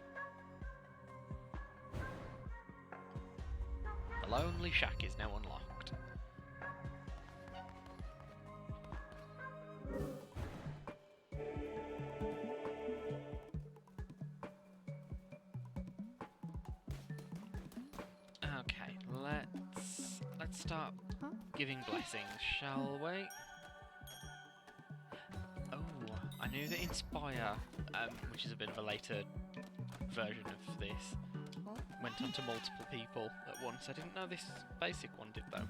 The Lonely Shack is now unlocked. let's start giving blessings, shall we? Oh, I knew that Inspire, which is a bit of a later version of this, went on to multiple people at once. I didn't know this basic one did though.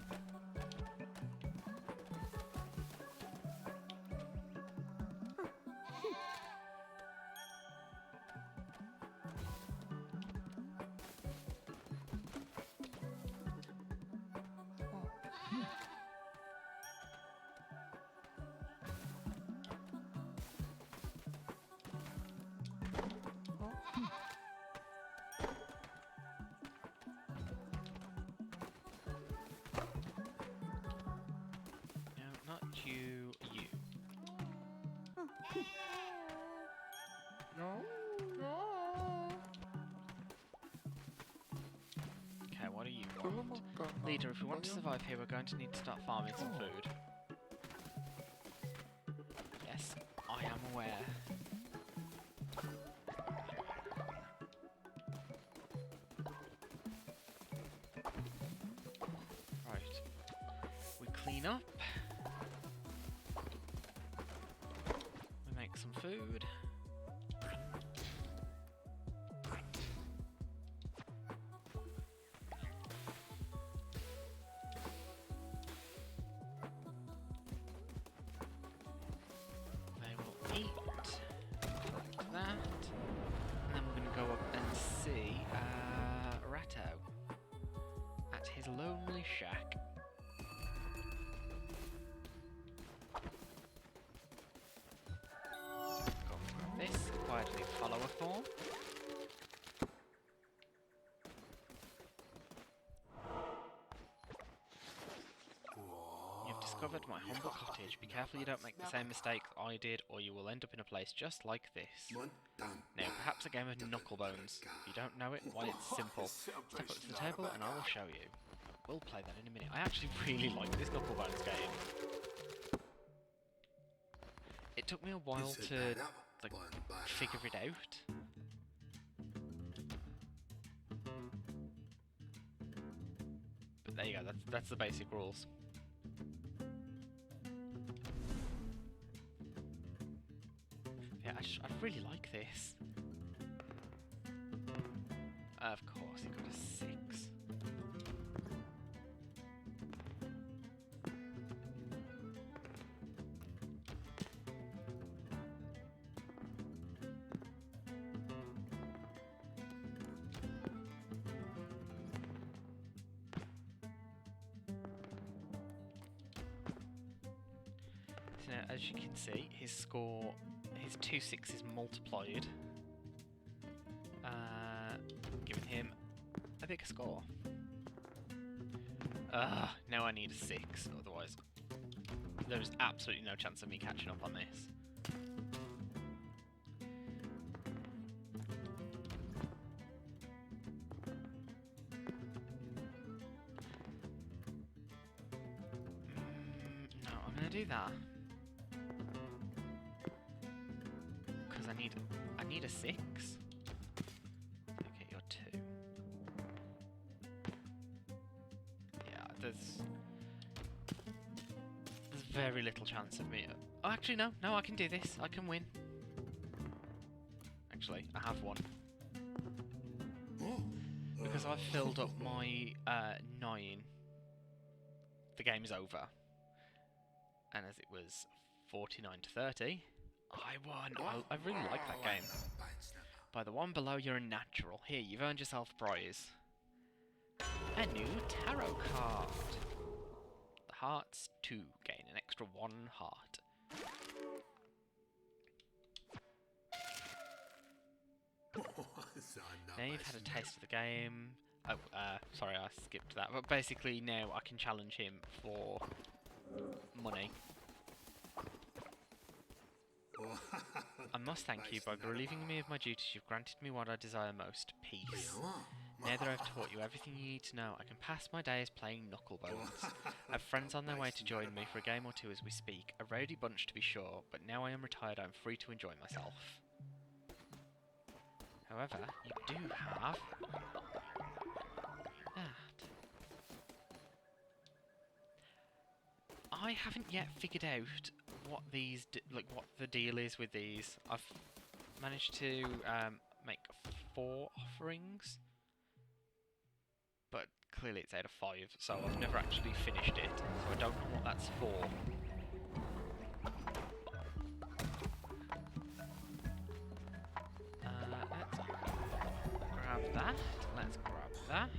No, not you, you. No, no. Okay, what do you want? Leader, if we want to survive here, we're going to need to start farming some food. Yes, I am aware. Right. We clean up. We make some food. They will eat. Like that. And then we're going to go up and see Ratto at his lonely shack. Go grab this, quietly follow a form. You've discovered my humble cottage. Be careful you don't make the same mistakes I did, or you will end up in a place just like this. Now, perhaps a game of Knucklebones. If you don't know it, why, it's simple. Step up to the table and I will show you. We'll play that in a minute. I actually really like this Knucklebones game. It took me a while to like figure it out. But there you go, that's the basic rules. Yeah, I really like this. Of course, he got a 6. So now, as you can see, his score, his 2 6s multiplied, giving him a bigger score. Now I need a 6, otherwise there's absolutely no chance of me catching up on this. No, I'm gonna do that. Because I need a 6. Okay, you're 2. Yeah, there's very little chance of me. Oh, actually, no, I can do this. I can win. Actually, I have won. Because I've filled up my 9, the game is over. And as it was 49 to 30, I won. I really like that game. By the one below, you're a natural. Here, you've earned yourself a prize. A new tarot card. The hearts 2. Gain an extra 1 heart. Now you've had a taste of the game. Oh, sorry, I skipped that. But basically, now I can challenge him for money. I must thank you. By relieving me of my duties, you've granted me what I desire most, peace. Now that I've taught you everything you need to know, I can pass my days playing Knucklebones. I have friends on their way to join me for a game or two as we speak. A rowdy bunch to be sure, but now I am retired, I am free to enjoy myself. However, you do have that. I haven't yet figured out what these what the deal is with these. I've managed to make 4 offerings, but clearly it's out of 5, so I've never actually finished it, so I don't know what that's for. Let's grab that. Let's grab that.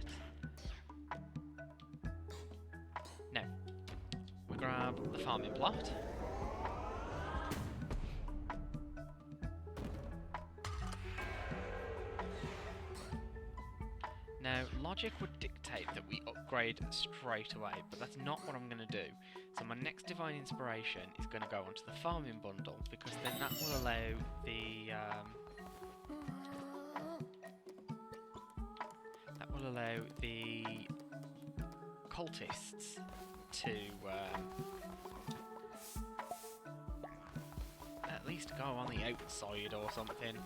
No. We grab the farming plot. Now, logic would dictate that we upgrade straight away, but that's not what I'm going to do. So my next Divine Inspiration is going to go onto the farming bundle, because then that will allow the cultists to at least go on the outside or something.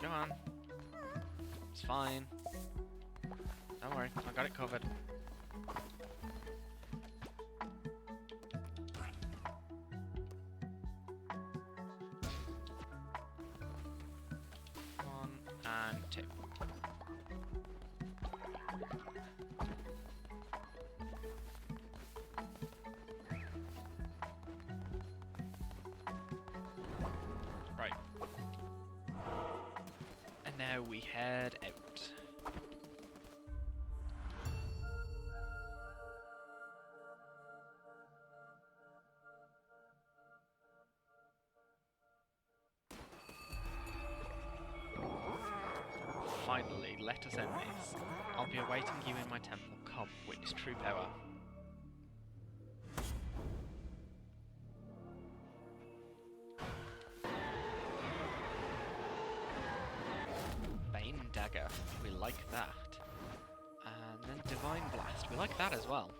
Go on. It's fine. Don't worry, I got it covered. One and 2. Right. And now we head out. Finally, let us end this. I'll be awaiting you in my temple. Come, witness true power. Bane Dagger. We like that. And then Divine Blast. We like that as well.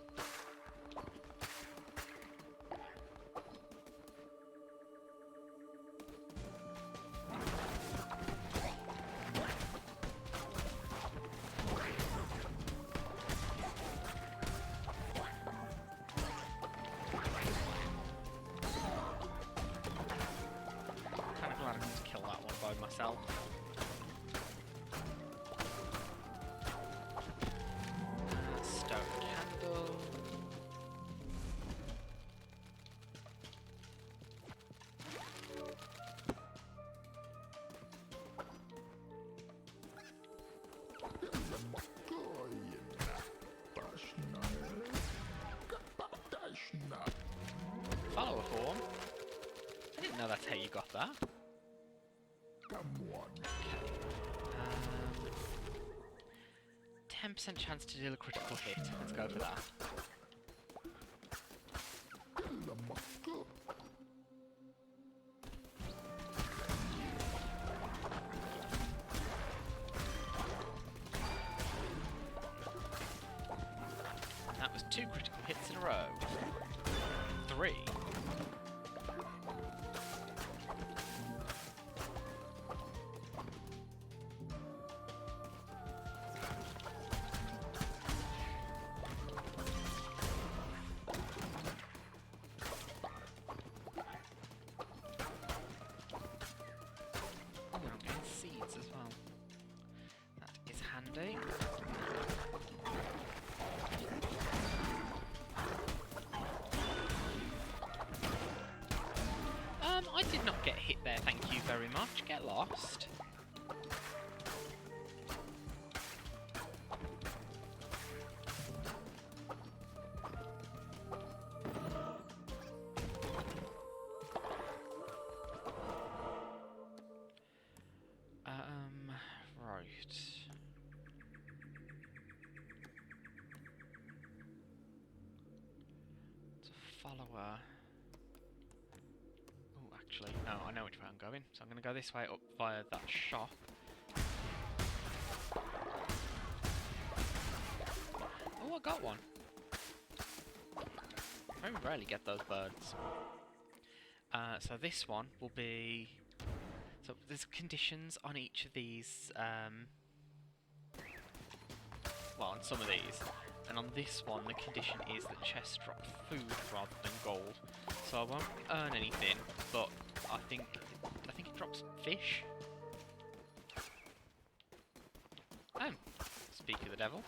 Kind of glad I didn't kill that one by myself. Stone Candle. Follow a form. I didn't know that's how you got that. Okay. 10% chance to deal a critical hit. Let's go for that. And that was 2 critical hits in a row. 3. Oh, I'm getting seeds as well. That is handy. I did not get hit there, thank you very much. Get lost. Right. It's a follower. Oh, actually, no, I know which way I'm going, so I'm going to go this way up via that shop. Oh, I got one. I rarely get those birds. So this one will be So there's conditions on each of these, well, on some of these, and on this one the condition is that chests drop food rather than gold. So I won't earn anything, but I think it drops fish. Oh, speak of the devil.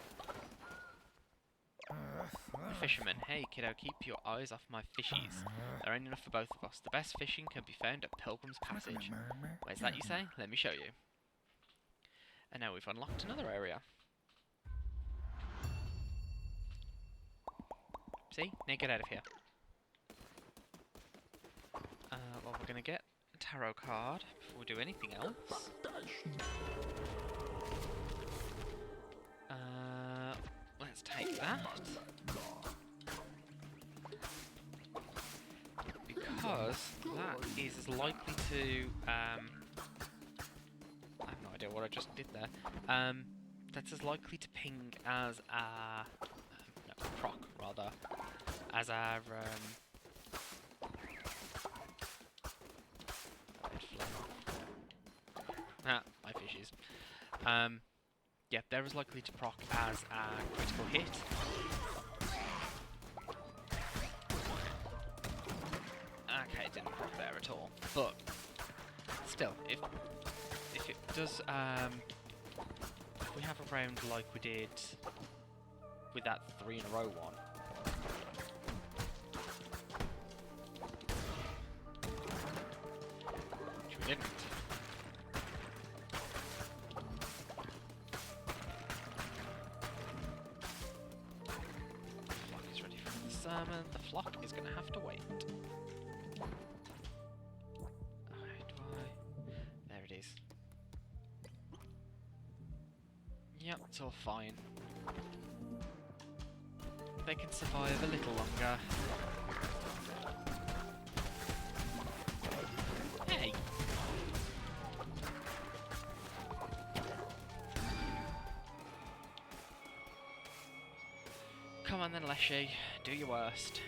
The fisherman, hey kiddo, keep your eyes off my fishies. There ain't enough for both of us. The best fishing can be found at Pilgrim's Passage. Where's that, you say? Let me show you. And now we've unlocked another area. See? Now get out of here. Well, we're gonna get a tarot card before we do anything else. Let's take that. Because that is as likely to, I have no idea what I just did there. That's as likely to ping as our, no, proc rather, as our, my fishes. Yeah, they're as likely to proc as a critical hit. Okay, it didn't proc there at all. But still, if it does, if we have a round like we did with that 3 in a row one, which we didn't. The flock is going to have to wait. There it is. Yep, it's all fine. They can survive a little longer. Hey! Come on then, Leshy. Do your worst.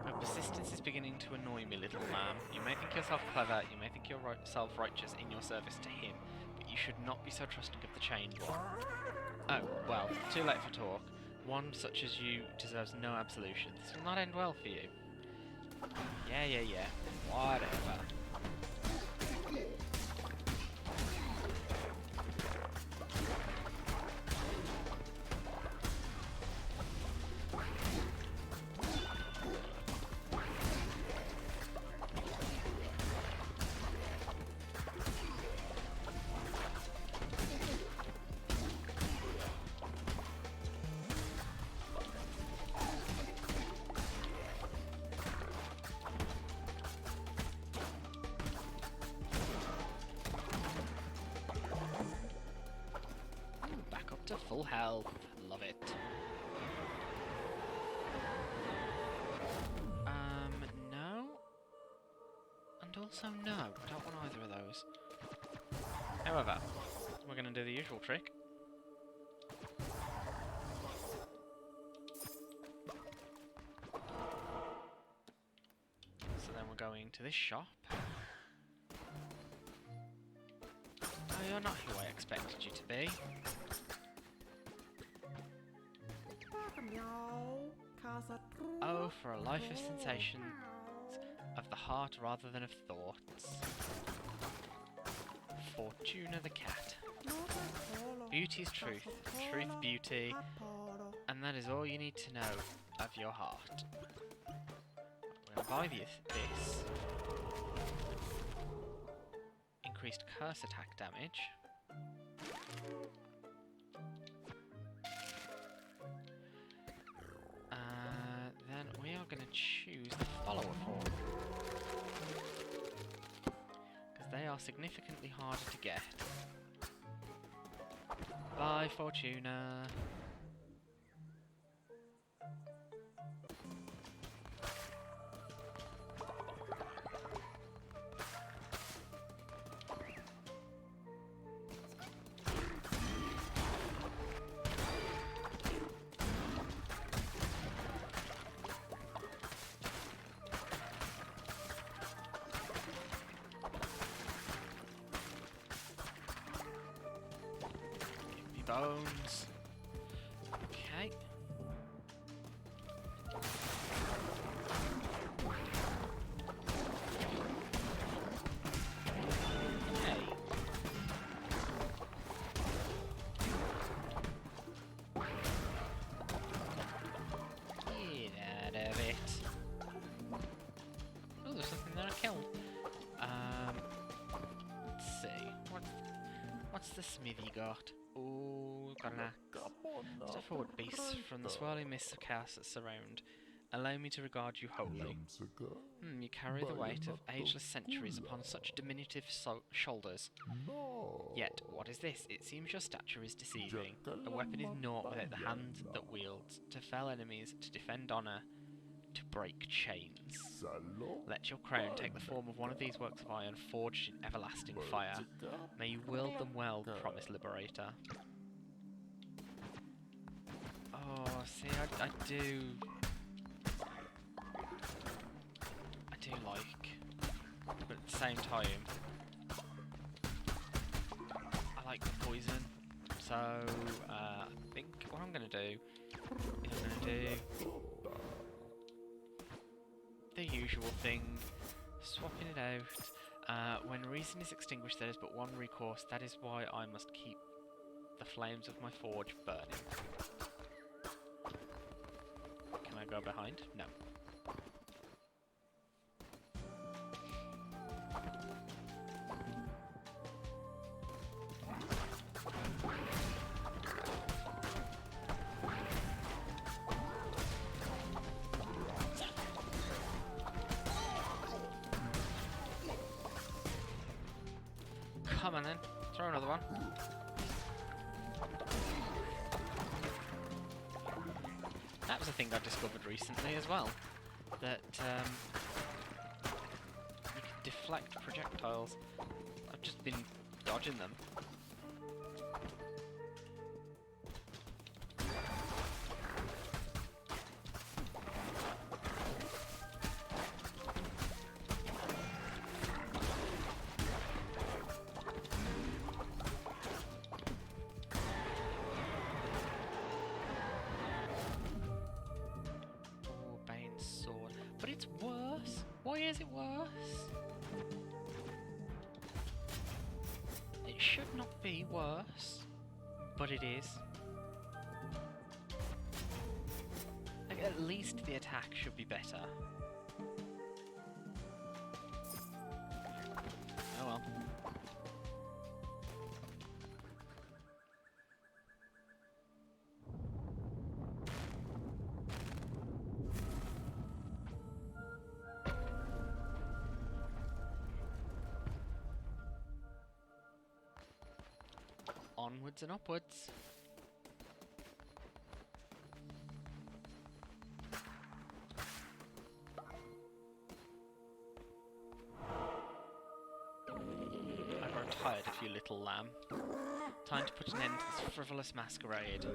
My persistence is beginning to annoy me, little lamb. You may think yourself clever, you may think yourself righteous in your service to him, but you should not be so trusting of the chained one. Oh, well, too late for talk. One such as you deserves no absolution. This will not end well for you. Yeah. Whatever. To full health. Love it. No. And also no. I don't want either of those. However, we're going to do the usual trick. So then we're going to this shop. Oh, you're not who I expected you to be. Oh, for a life of sensations, of the heart rather than of thoughts. Fortuna the cat. Beauty is truth, truth beauty, and that is all you need to know of your heart. I'm going to buy this. Increased curse attack damage. Then we are going to choose the follower form, because they are significantly harder to get. Bye, Fortuna. stones. Okay. Hey. Get out of it. Oh, there's something that I killed. Let's see. What's the smithy got? Oh, got an axe. Step forward, beasts, from the swirling mists of chaos that surround. Allow me to regard you wholly. You carry the weight of ageless centuries upon such diminutive shoulders. Yet, what is this? It seems your stature is deceiving. A weapon is naught without the hand that wields. To fell enemies, to defend honour, to break chains. Let your crown take the form of one of these works of iron forged in everlasting fire. May you wield them well, promised liberator. Oh, see, I do like, but at the same time, I like the poison. So, I think what I'm gonna do is I'm gonna do the usual thing, swapping it out. When reason is extinguished, there is but one recourse. That is why I must keep the flames of my forge burning. Can I go behind? No. Come on then, throw another one. That was a thing I discovered recently as well, that you can deflect projectiles. I've just been dodging them. But it's worse. Why is it worse? It should not be worse, but it is. Like, at least the attack should be better. Oh well. Onwards and upwards. I grow tired of you, little lamb. Time to put an end to this frivolous masquerade.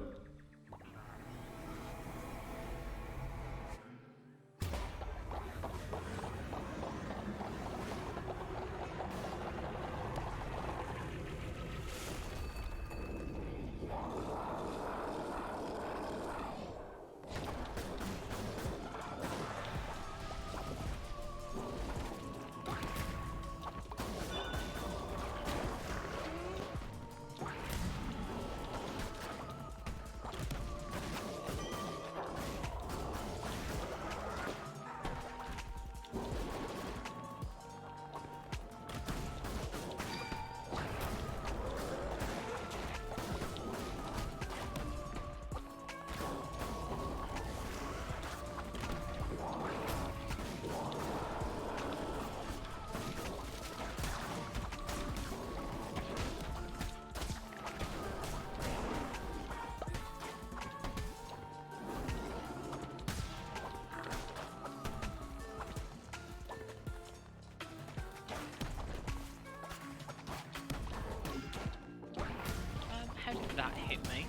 How did that hit me?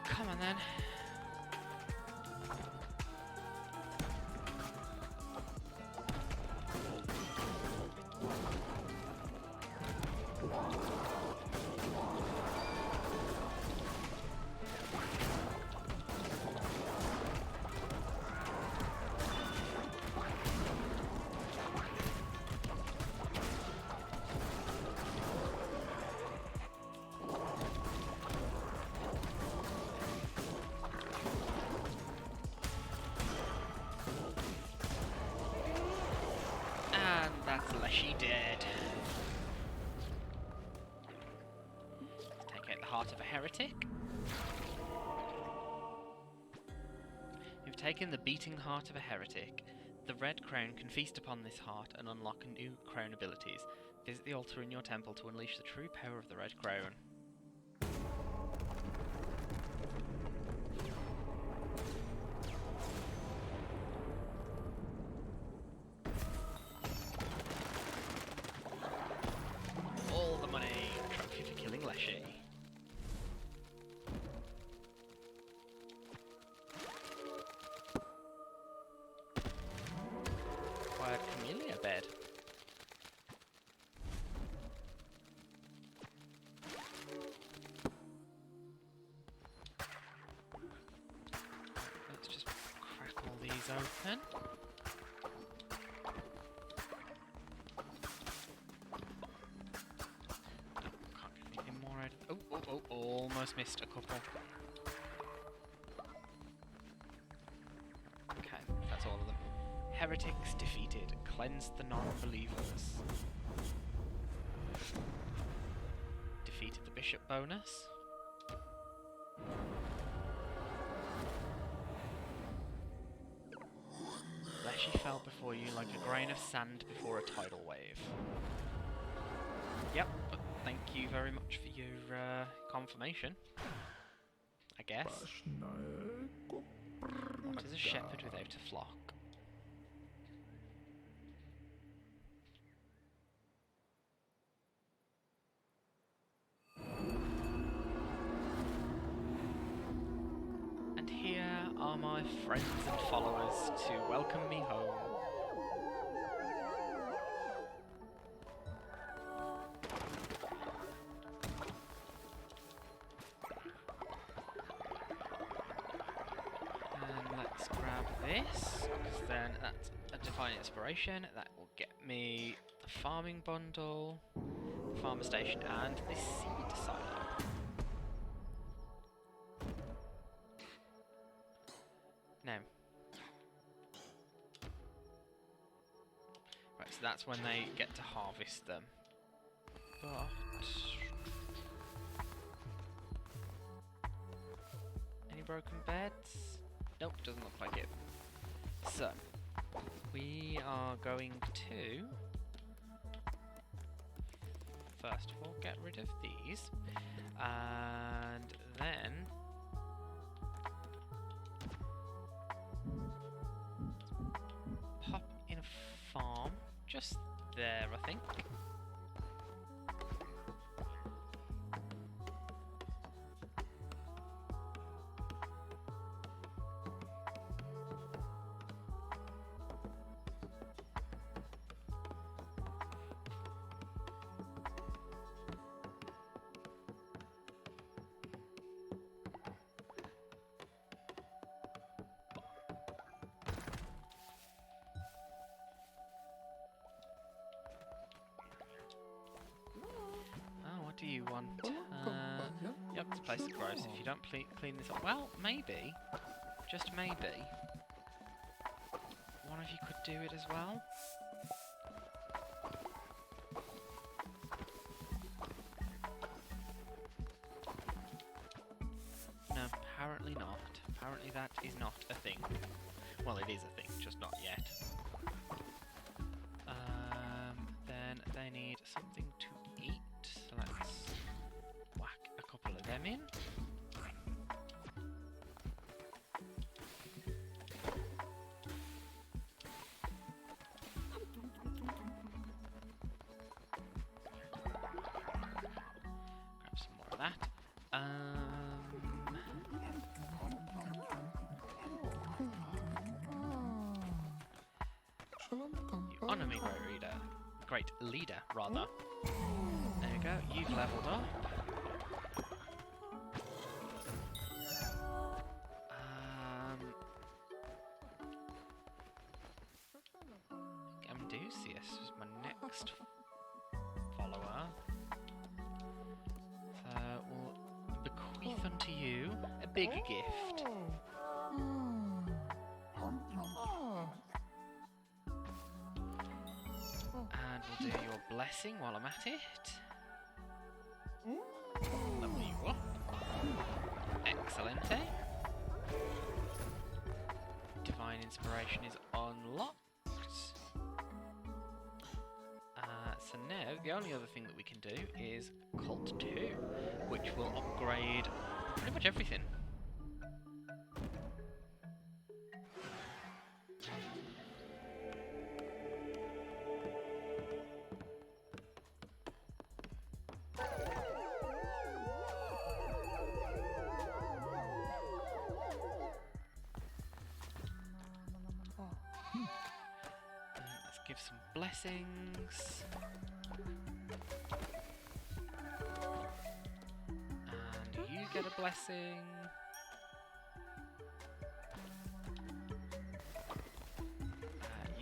Come on then. Fleshy dead. Take out the heart of a heretic. You've taken the beating heart of a heretic. The red crown can feast upon this heart and unlock new crown abilities. Visit the altar in your temple to unleash the true power of the red crown. All the money! Trophy for killing Leshy. Acquired Camellia bed. Let's just crack all these open. Can't get anything more out of... Oh, almost missed a couple. Okay, that's all of them. Heretics defeated. Cleanse the non-believers. Defeated the bishop bonus. Leshy fell before you like a grain of sand before a tidal wave. Yep, but thank you very much for your confirmation. I guess. What is a shepherd without a flock? And here are my friends and followers to welcome me home. And let's grab this, because then that's a Divine Inspiration. That will get me the farming bundle, farmer station, and the seed silo. Now, right, so that's when they get to harvest them. But any broken beds? Nope, doesn't look like it. So we are going to first of all get rid of these, and then pop in a farm just there, I think. What do you want? Yep, this place is gross. If you don't clean this up, well, maybe, just maybe, one of you could do it as well. No, apparently not. Apparently that is not a thing. Well, it is a thing, just not yet. Then they need something to eat. So let's whack a couple of them in. Grab some more of that. You honour me, great leader, rather. There we go, you've leveled up. Amdusius is my next follower. So we'll bequeath unto you a big gift. And blessing while I'm at it. Mm. Level you up. Excelente. Divine Inspiration is unlocked. So now, the only other thing that we can do is Cult 2, which will upgrade pretty much everything. Let's give some blessings. And you get a blessing.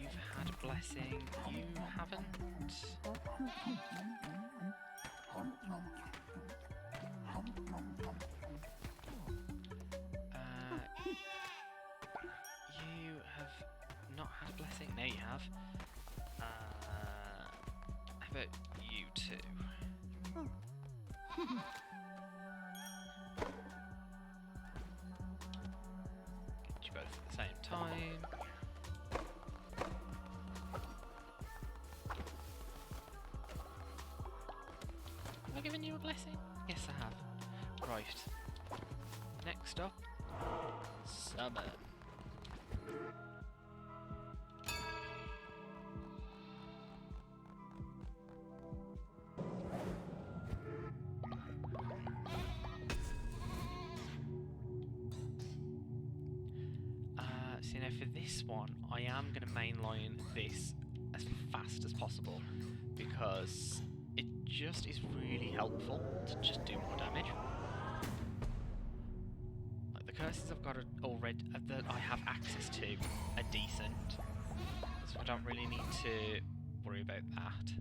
You've had a blessing. You haven't. You have not had a blessing. Now you have. How about you two? Get you both at the same time. Have I given you a blessing? Yes, I have. Right. Next up, summon. So now for this one, I am going to mainline this as fast as possible because it just is really helpful to just do more damage. Like the curses I've got already that I have access to are decent, so I don't really need to worry about that.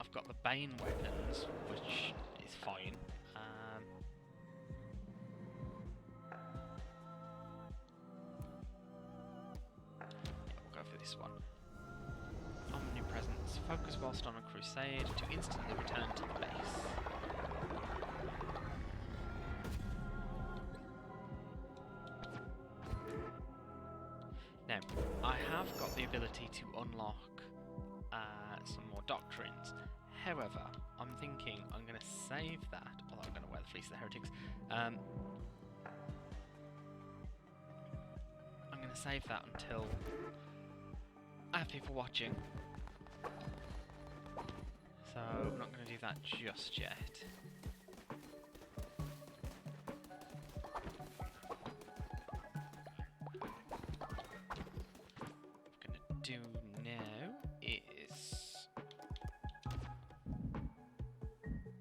I've got the Bane weapons, which is fine. This one. Omnipresence. Focus whilst on a crusade to instantly return to the base. Now, I have got the ability to unlock some more doctrines. However, I'm thinking I'm going to save that, although I'm going to wear the Fleece of the Heretics. I'm going to save that until I have people watching, so I'm not going to do that just yet. What I'm going to do now is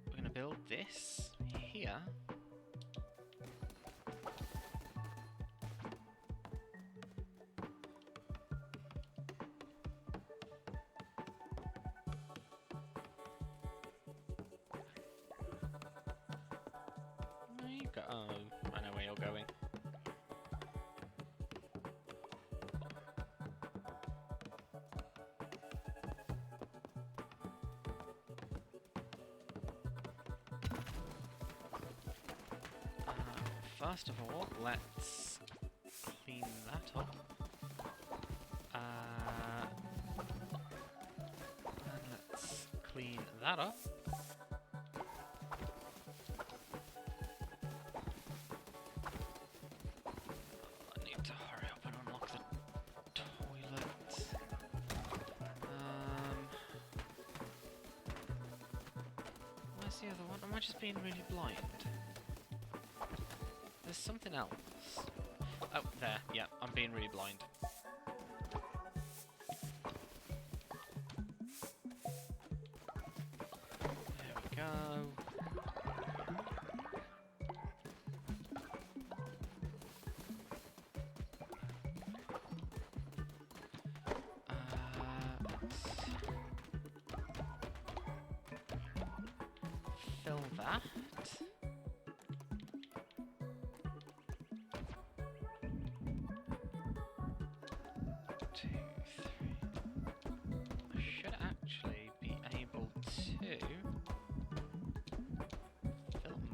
we're going to build this here. Oh, I know where you're going. First of all, let's clean that up. And let's clean that up. The other one? Am I just being really blind? There's something else. Oh, there. Yeah, I'm being really blind. There we go. Fill that. 2, 3. I should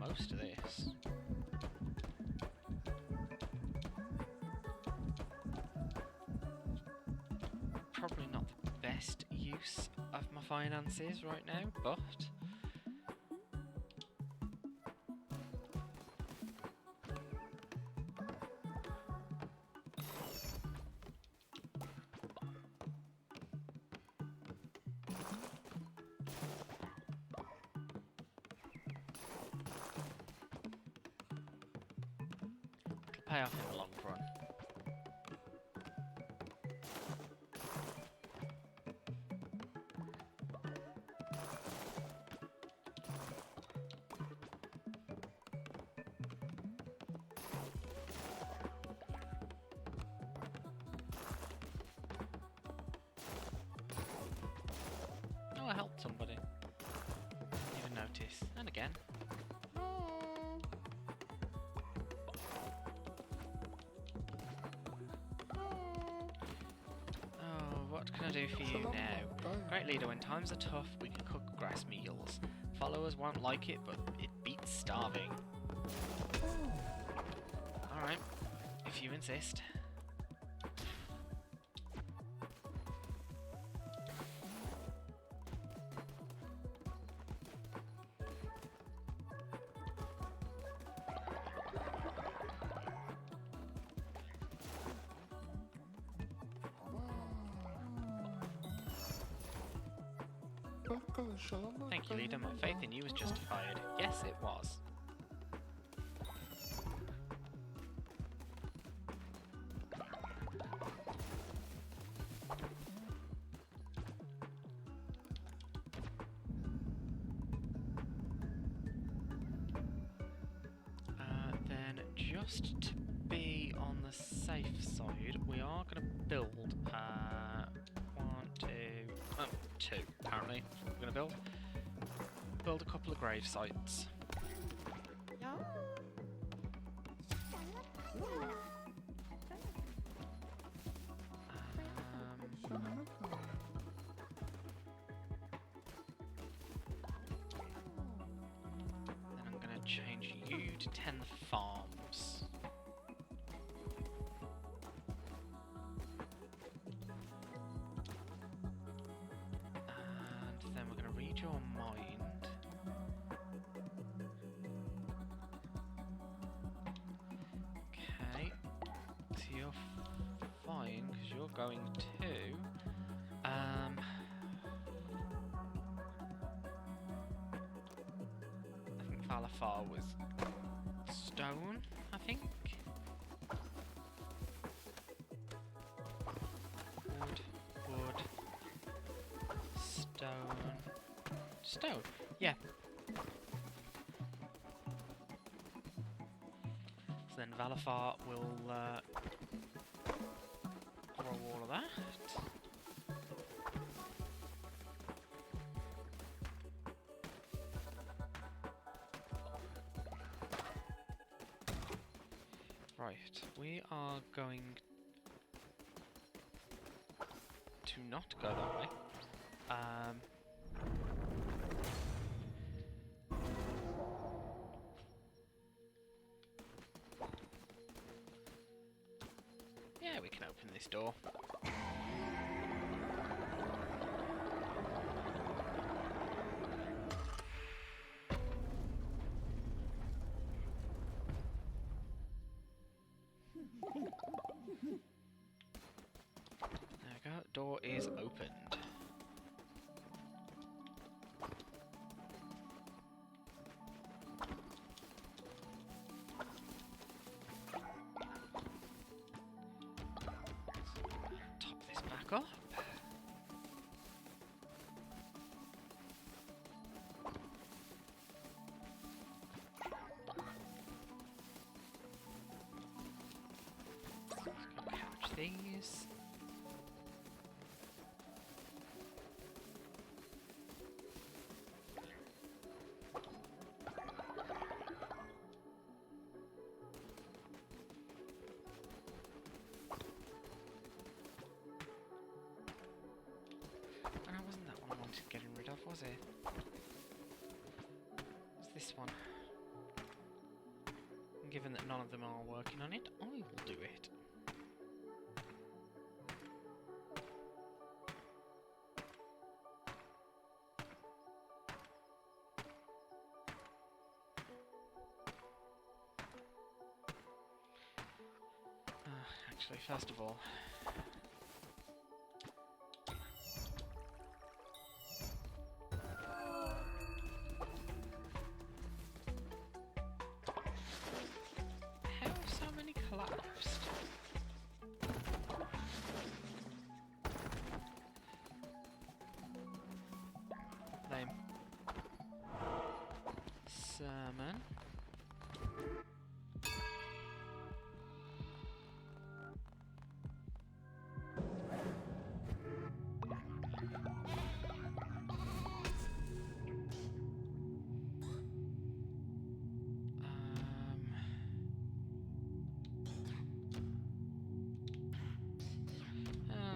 close to this. Probably not the best use of my finances right now, but it'll pay off in the long run. Oh, I helped somebody. Didn't even notice. And again. No. No. Oh, what can I do for you now? Great leader, when times are tough, we can cook grass meals. Followers won't like it, but it beats starving. Alright, if you insist. Thank you, leader. My faith in you was justified. Yes, it was. Then, just to be on the safe side, we are going to build two, apparently. We're going to build a couple of grave sites. Yeah. Then I'm going to change you to 10 farms. And then we're going to read your mind. Okay. So you're fine, because you're going to... I think Valafar was stone, I think. Wood, stone, yeah. So then Valafar will grow all of that. Right, we are going to not go that way. Yeah, we can open this door. There we go, door is opened. Top this back up. Let's go catch these. Oh, no, wasn't that one I wanted getting rid of, was it? It's this one. Given that none of them are working on it, I will do it. Actually, first of all, how have so many collapsed? Lame. Sermon.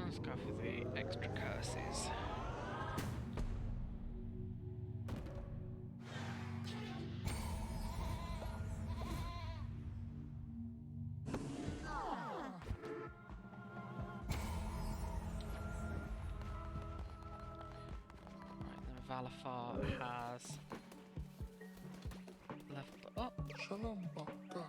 Let's go for the extra curses. Right, then Valafar has leveled up. Shalom, Baka.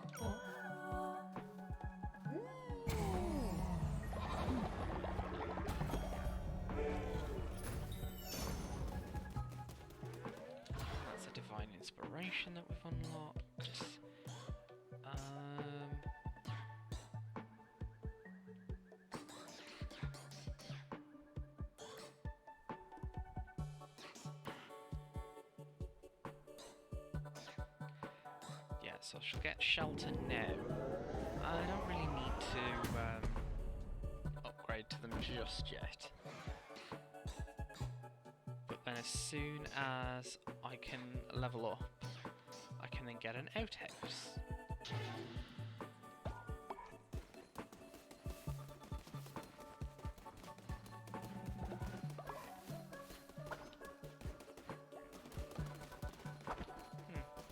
That's a divine inspiration that we've unlocked. Yeah, so she'll get shelter now. I don't really need to upgrade to them just yet. But then as soon as I can level up, I can then get an outhouse.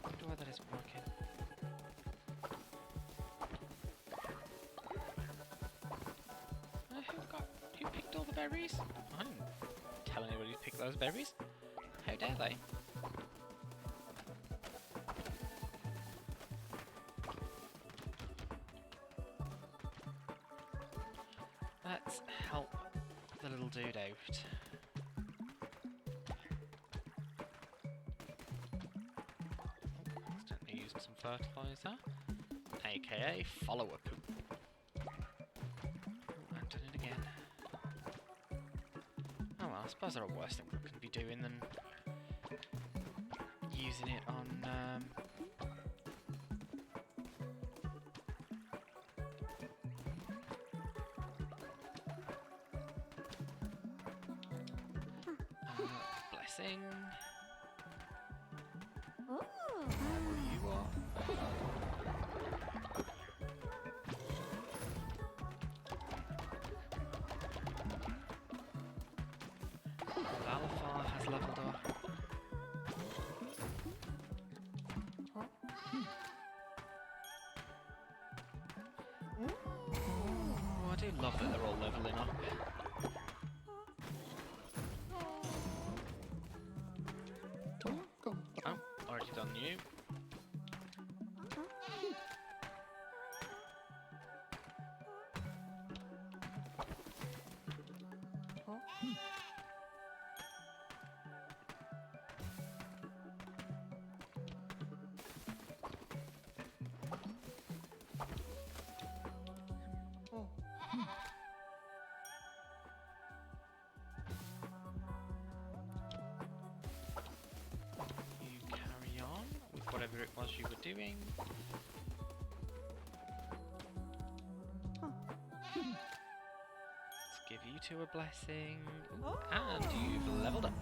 Wonder why that isn't working. Who picked all the berries? I didn't tell anybody to pick those berries. How dare they? Let's help the little dude out. Accidentally used some fertilizer, aka follow-up. And done it again. Oh well, I suppose there are worse things we could be doing than using it on blessing. Oh. Where you are. Valafar has leveled up. Oh, I do love that they're all leveling up. Oh, already done you. You carry on with whatever it was you were doing. Let's give you two a blessing. Ooh, and you've leveled up.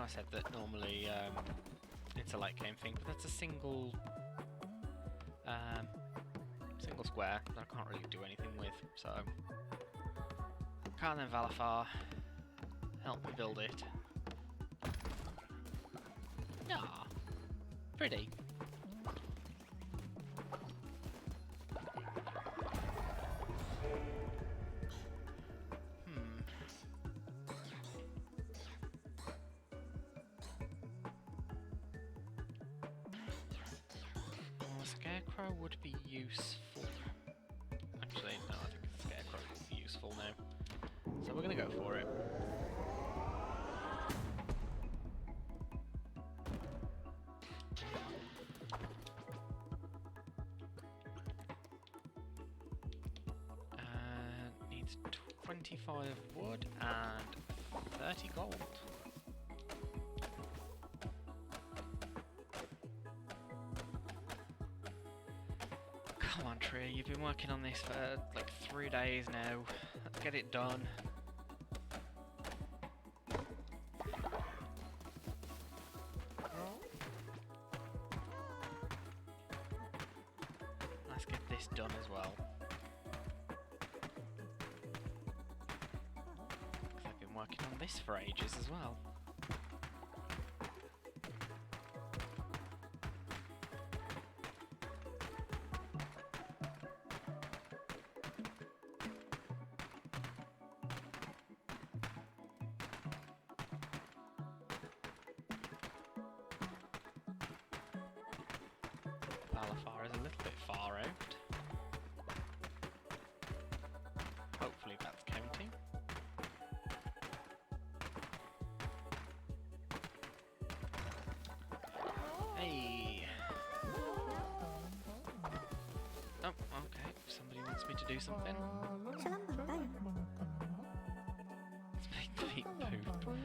know I said that normally it's a late game thing, but that's a single single square that I can't really do anything with, so Carlin Valafar, help me build it. Ah, pretty. Scarecrow would be useful. Actually, no, I think the Scarecrow would be useful now. So we're gonna go for it. Needs 25 wood and 30 gold. Come on, Tree, you've been working on this for like 3 days now. Let's get it done. Let's get this done as well. Because I've been working on this for ages as well. Valafar is a little bit far out. Hopefully that's counting. Hey! Oh, okay. Somebody wants me to do something. Let's make the meat poop.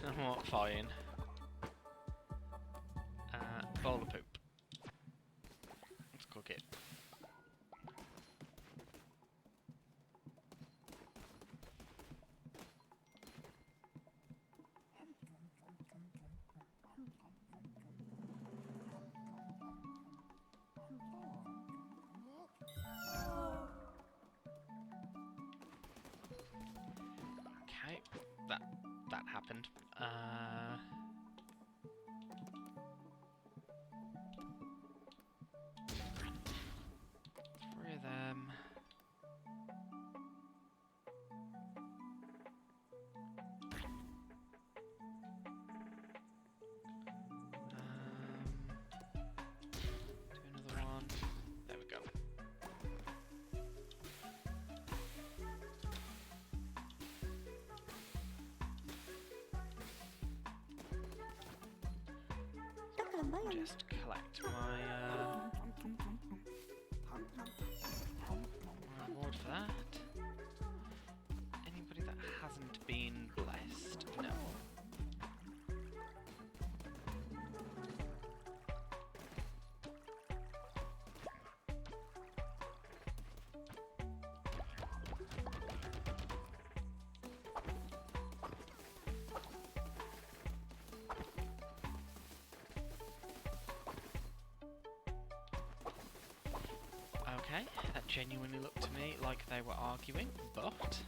I'm not fine. Bowl of poop. Let's cook it. Okay, that happened. 3 of them. Do another one. There we go. Just collect my reward for that. Anybody that hasn't been blessed? No. Okay, that genuinely looked to me like they were arguing, but...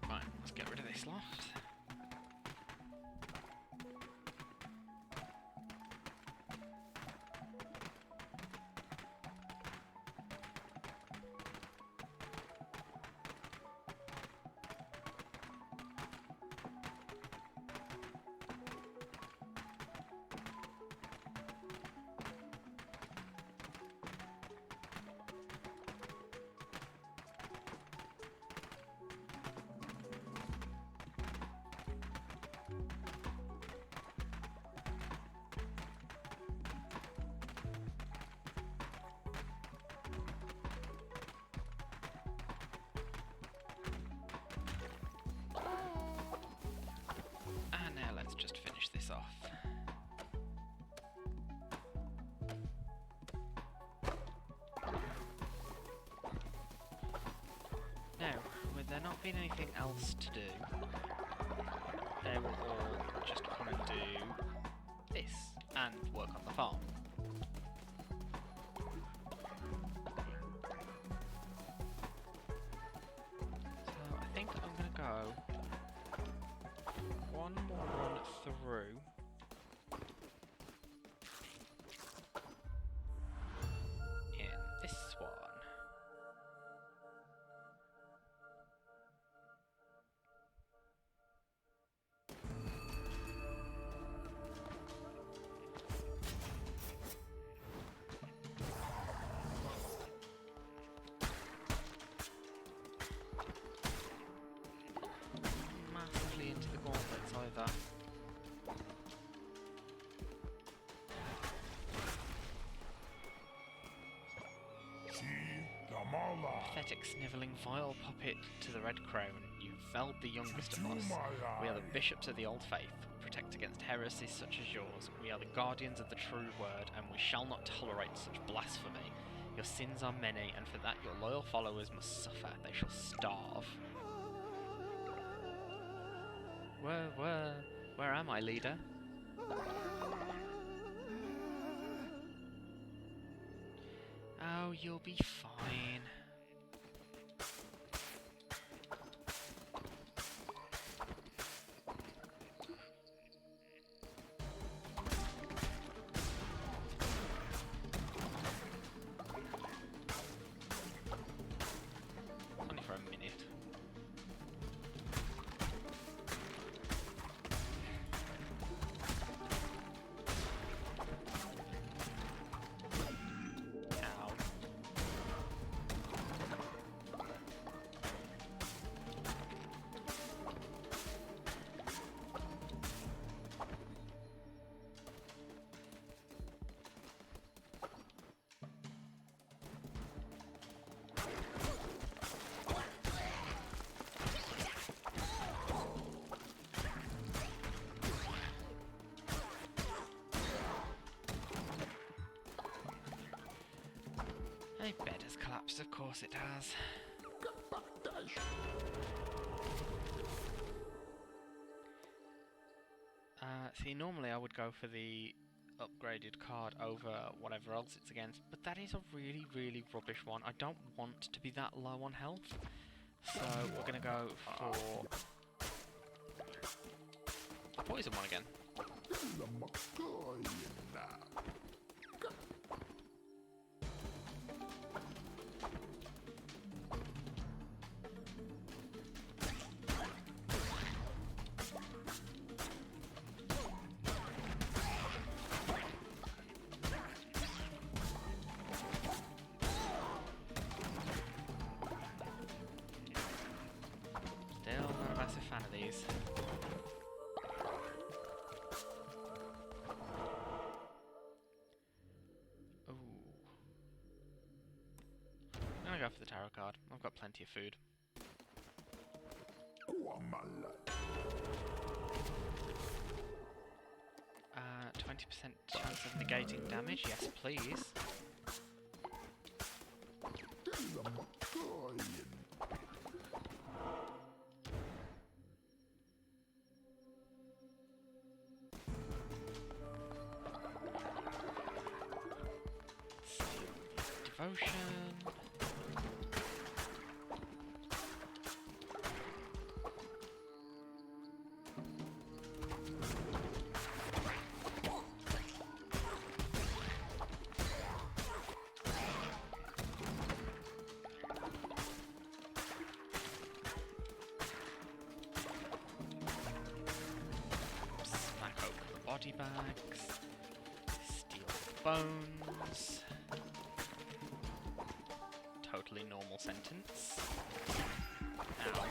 Right, let's get rid of this lot. not being anything else to do, they will all just come and do this and work on the farm. So I think I'm going to go one more run through. In this one. Massively into the gauntlets either. Pathetic, snivelling, vile puppet to the Red Crown, you felled the youngest of us. We are the bishops of the old faith. We protect against heresies such as yours. We are the guardians of the true word, and we shall not tolerate such blasphemy. Your sins are many, and for that your loyal followers must suffer. They shall starve. Where am I, leader? Oh, you'll be fine. Only for a minute. Ow. My bed has collapsed, of course it has. See, normally I would go for the upgraded card over whatever else it's against, but that is a really, really rubbish one. I don't want to be that low on health, so we're going to go for the poison one again. Still not a massive fan of these. Ooh. I'm gonna go for the tarot card. I've got plenty of food. 20% chance of negating damage, yes please. Devotion. Smack open the body bags. Steal the bones. Totally normal sentence. Ow.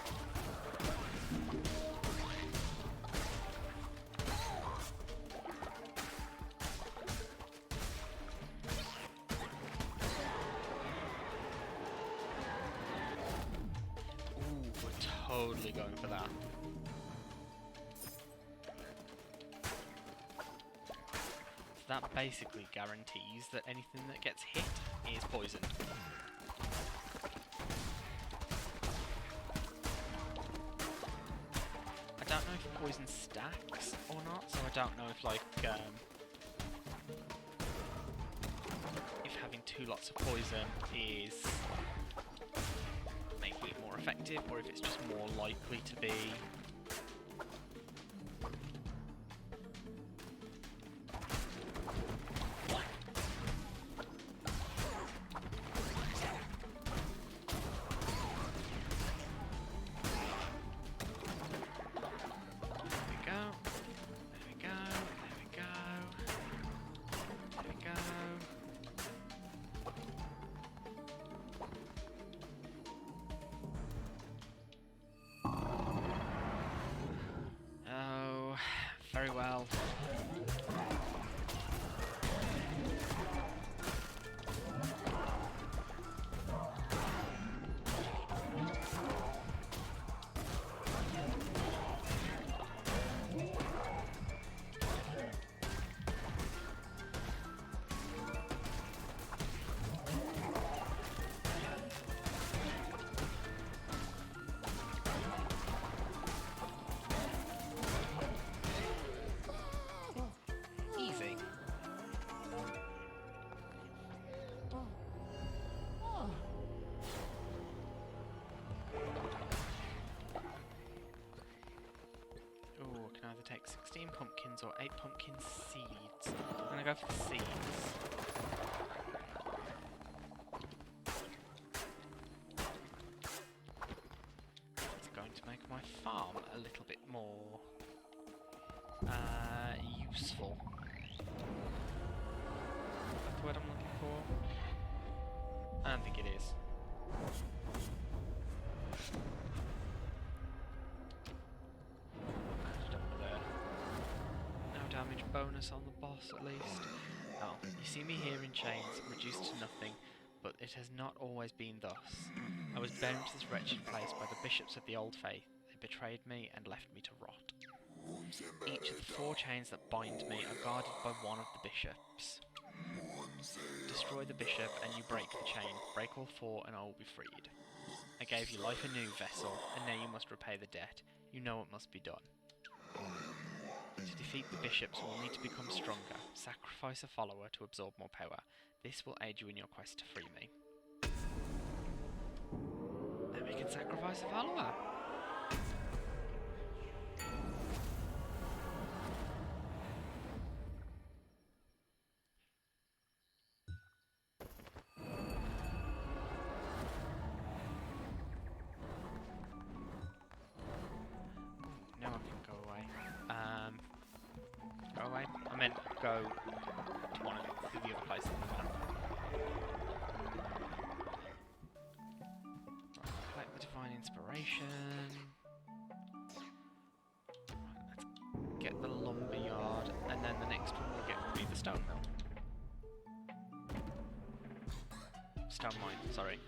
Ooh, we're totally going for that. So that basically guarantees that anything that gets hit is poisoned. don't know if poison stacks or not, so I don't know if like if having 2 lots of poison is making it more effective, or if it's just more likely to be. Very well. Easy. Ooh, I can either take 16 pumpkins or 8 pumpkin seeds. I'm gonna go for the seeds. It's going to make my farm a little bit more useful. That's the word I'm looking for. I don't think it is. No damage bonus on the boss at least. Oh, you see me here in chains, reduced to nothing, but it has not always been thus. I was bound to this wretched place by the bishops of the old faith. They betrayed me and left me to rot. Each of the 4 chains that bind me are guarded by one of the bishops. Destroy the bishop and you break the chain. Break all 4 and I will be freed. I gave you life anew, vessel, and now you must repay the debt. You know what must be done. To defeat the bishops, we will need to become stronger. Sacrifice a follower to absorb more power. This will aid you in your quest to free me. Then we can sacrifice a follower. Now I can go away. Go away? I meant go to one of the other places on the map. Right, collect the divine inspiration. Right, let's get the lumber yard, and then the next one we'll get will be the stone mill. Stone mine, sorry.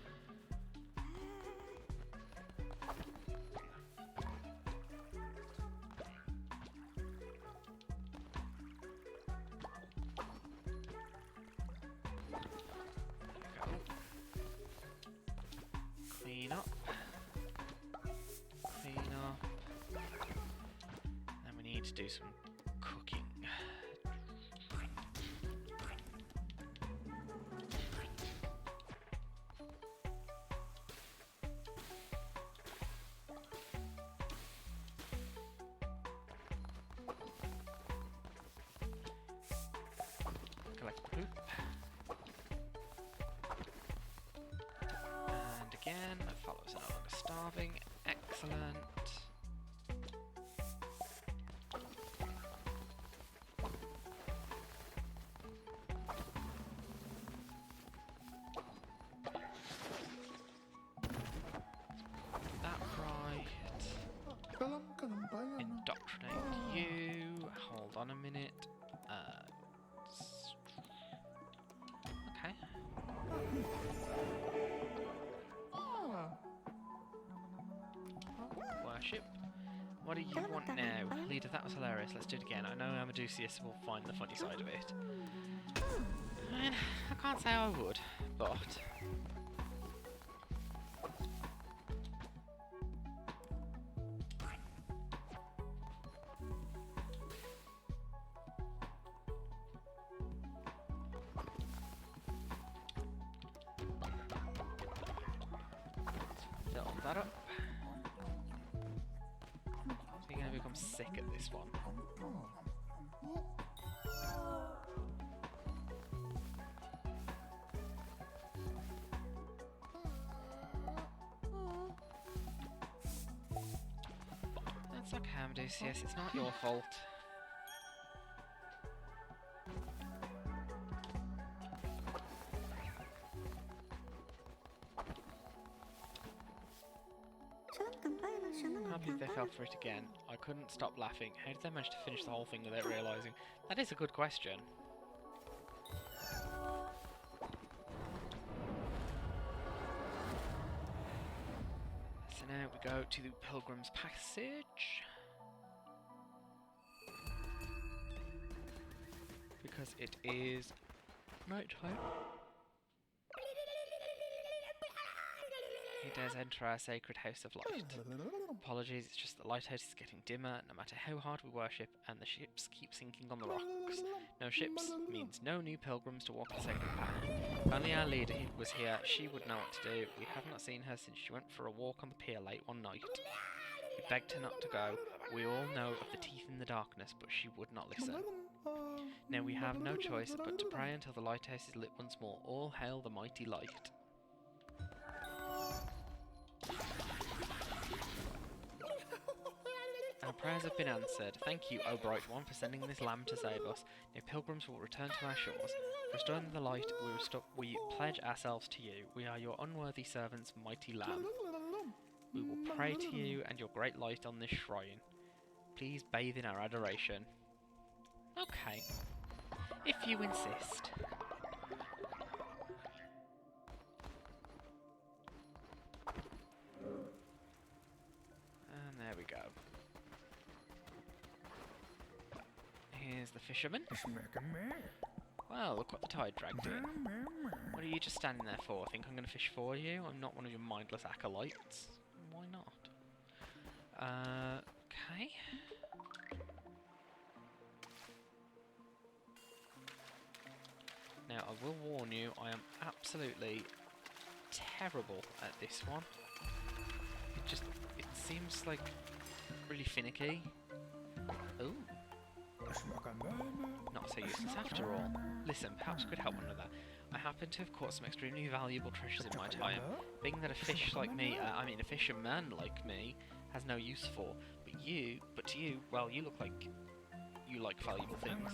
Clean up. Clean up. Then we need to do some cooking. Collect the poop. And again, that follows no longer starving. Excellent. That right. Indoctrinate you. Hold on a minute. Okay. Worship. What do you want now? Leader, that was hilarious. Let's do it again. I know Amadusius will find the funny side of it. I mean, I can't say I would, but... I'm sick at this one. That's okay, Amadeus. It's not your fault. I can't believe they fell for it again. I couldn't stop laughing. How did they manage to finish the whole thing without realising? That is a good question. So now we go to the Pilgrim's Passage. Because it is night time. He dares enter our sacred house of light. Apologies, it's just the lighthouse is getting dimmer, no matter how hard we worship, and the ships keep sinking on the rocks. No ships means no new pilgrims to walk the sacred path. If only our leader was here, she would know what to do. We have not seen her since she went for a walk on the pier late one night. We begged her not to go. We all know of the teeth in the darkness, but she would not listen. Now we have no choice but to pray until the lighthouse is lit once more. All hail the mighty light. Our prayers have been answered. Thank you, O Bright One, for sending this lamb to save us. Now pilgrims will return to our shores. Restoring the light, we pledge ourselves to you. We are your unworthy servants, mighty lamb. We will pray to you and your great light on this shrine. Please bathe in our adoration. Okay. If you insist. And there we go. Here's the fisherman. Well, look what the tide dragged in. What are you just standing there for? Think I'm going to fish for you? I'm not one of your mindless acolytes. Why not? Okay. Now, I will warn you, I am absolutely terrible at this one. It seems like really finicky. Ooh. Not so useless after all. Listen, perhaps you could help one another. I happen to have caught some extremely valuable treasures in my time. Being that a fish like me, a fisherman like me, has no use for. But to you, well, you look like you like valuable things.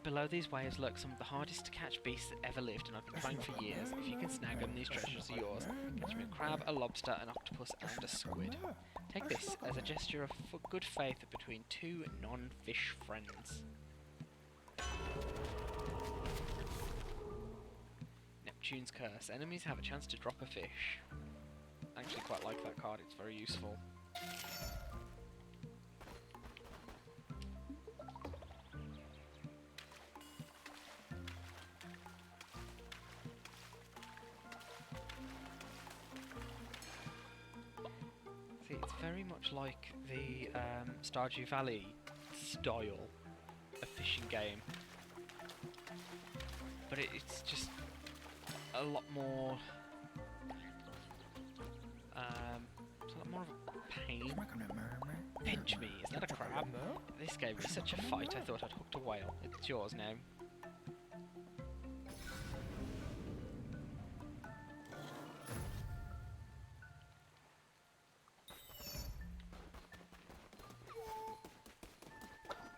Below these waves lurk some of the hardest to catch beasts that ever lived, and I've been trying for years. If you can snag them, these treasures are yours. Catch me a crab, a lobster, an octopus, and a squid. Take this as a gesture of good faith between two non-fish friends. Neptune's Curse. Enemies have a chance to drop a fish. I actually quite like that card, it's very useful. See, it's very much like the Stardew Valley style of fishing game, but it's just a lot more. It's a lot more of a pain. Pinch me! Is that a crab? This gave me such a fight. I thought I'd hooked a whale. It's yours now.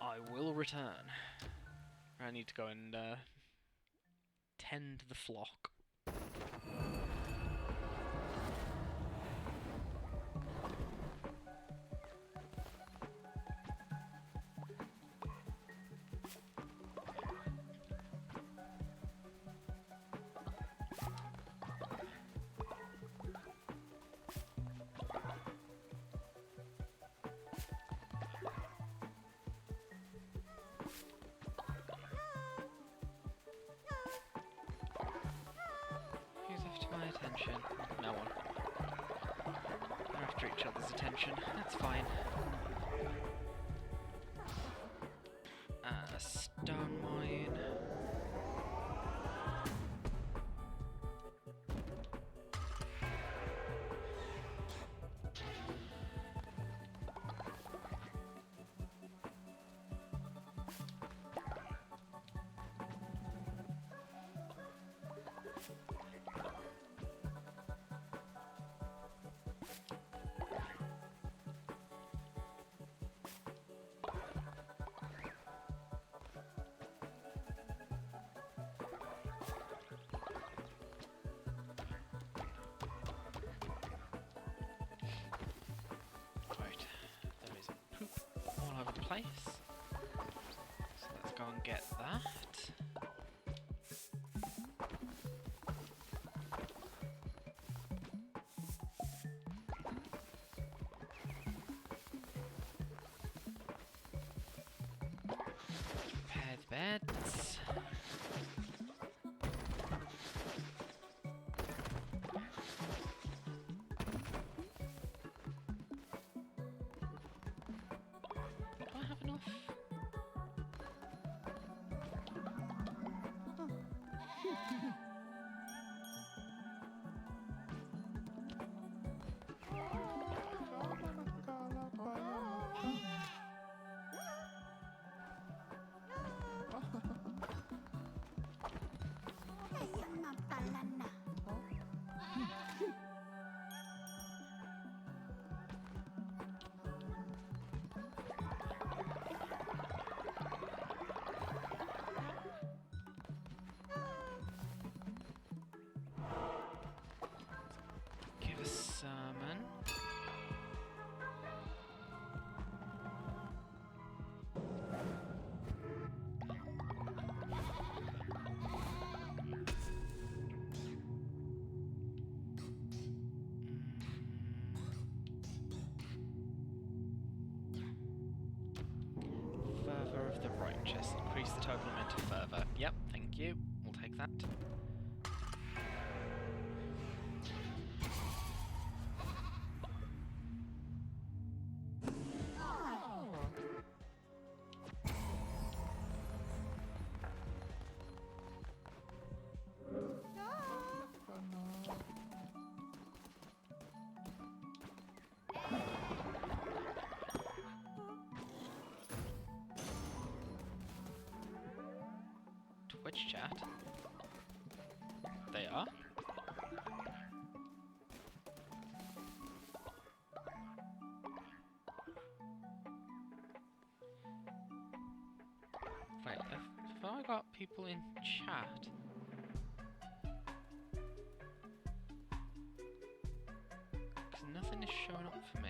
I will return. I need to go and tend the flock. Attention. No one. They're after each other's attention. That's fine. A stone mine. place. So let's go and get that. Repair the beds. Do I have enough? Give a sermon. Fervour of the righteous. Increase the total amount of fervour. Yep, thank you. We'll take that. Twitch chat? They are? Wait, have I got people in chat? Because nothing is showing up for me.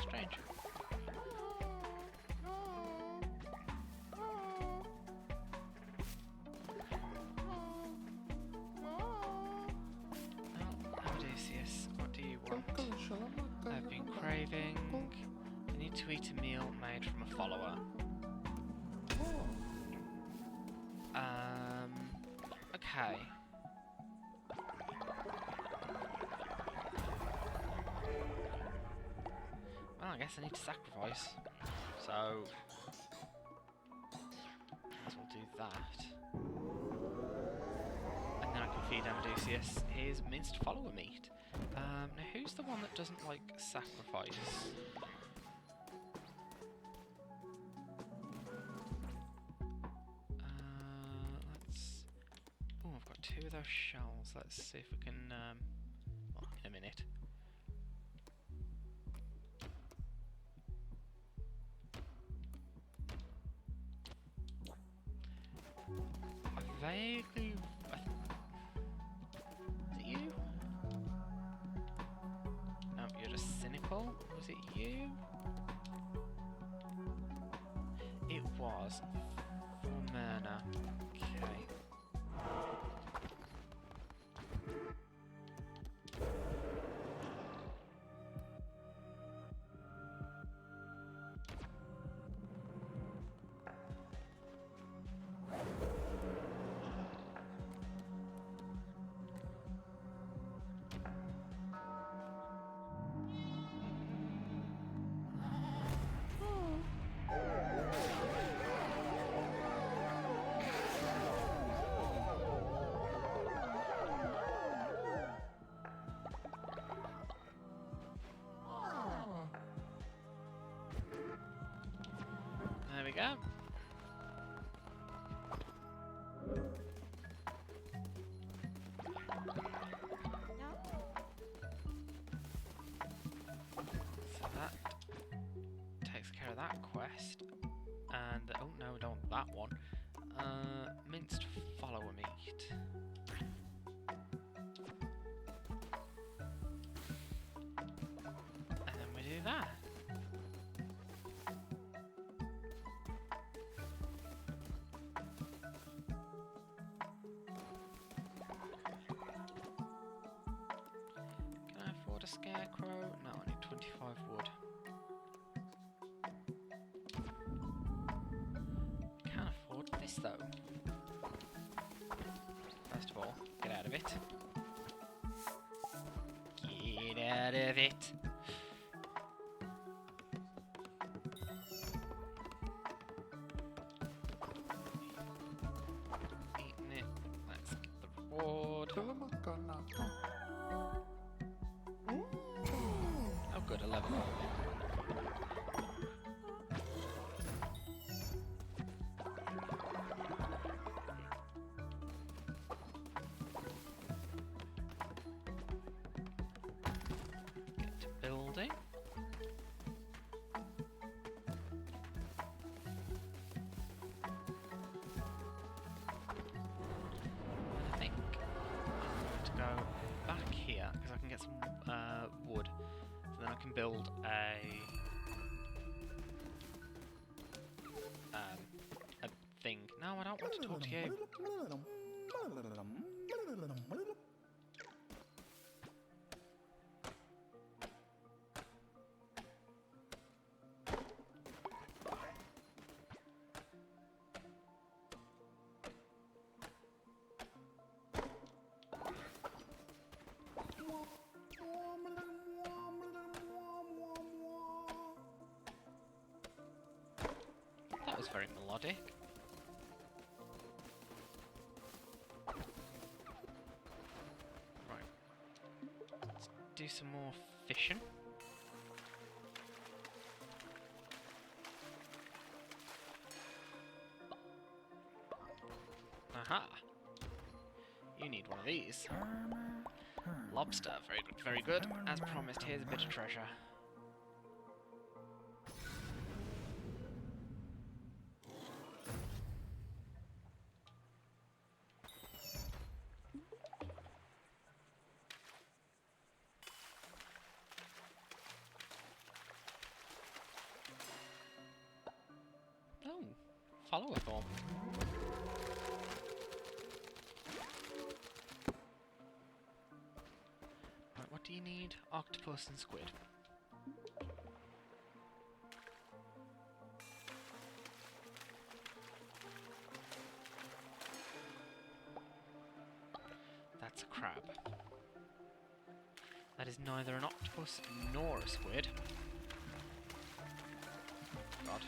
Strange. Well, Odysseus, what do you want? I've been craving. I need to eat a meal made from a follower. Okay. Well, I guess I need to sacrifice. So, as we'll do that. And then I can feed Odysseus his minced follower meat. Now, who's the one that doesn't like sacrifice? Let's... Oh, I've got 2 of those shells. Let's see if we can... well, in a minute. I vaguely... Is it you? No, you're just cynical. Was it you? It was. For Myrna. Okay. go. So that takes care of that quest. And oh no, we don't want that one. Minced follower meat. And then we do that. Can I afford a scarecrow? No, I need 25 wood. Can't afford this though. First of all, get out of it. Get out of it. Eating it. Let's get the reward. Oh good, 11. Get to building. I think I'm going to go back here because I can get some wood. So then I can build a thing. No, I don't want to talk to you. That was very melodic. Right. Let's do some more fishing. Aha! You need one of these. Lobster, very good, very good. As promised, here's a bit of treasure. Oh, follower form. Right, what do you need? Octopus and squid. That's a crab. That is neither an octopus nor a squid. God.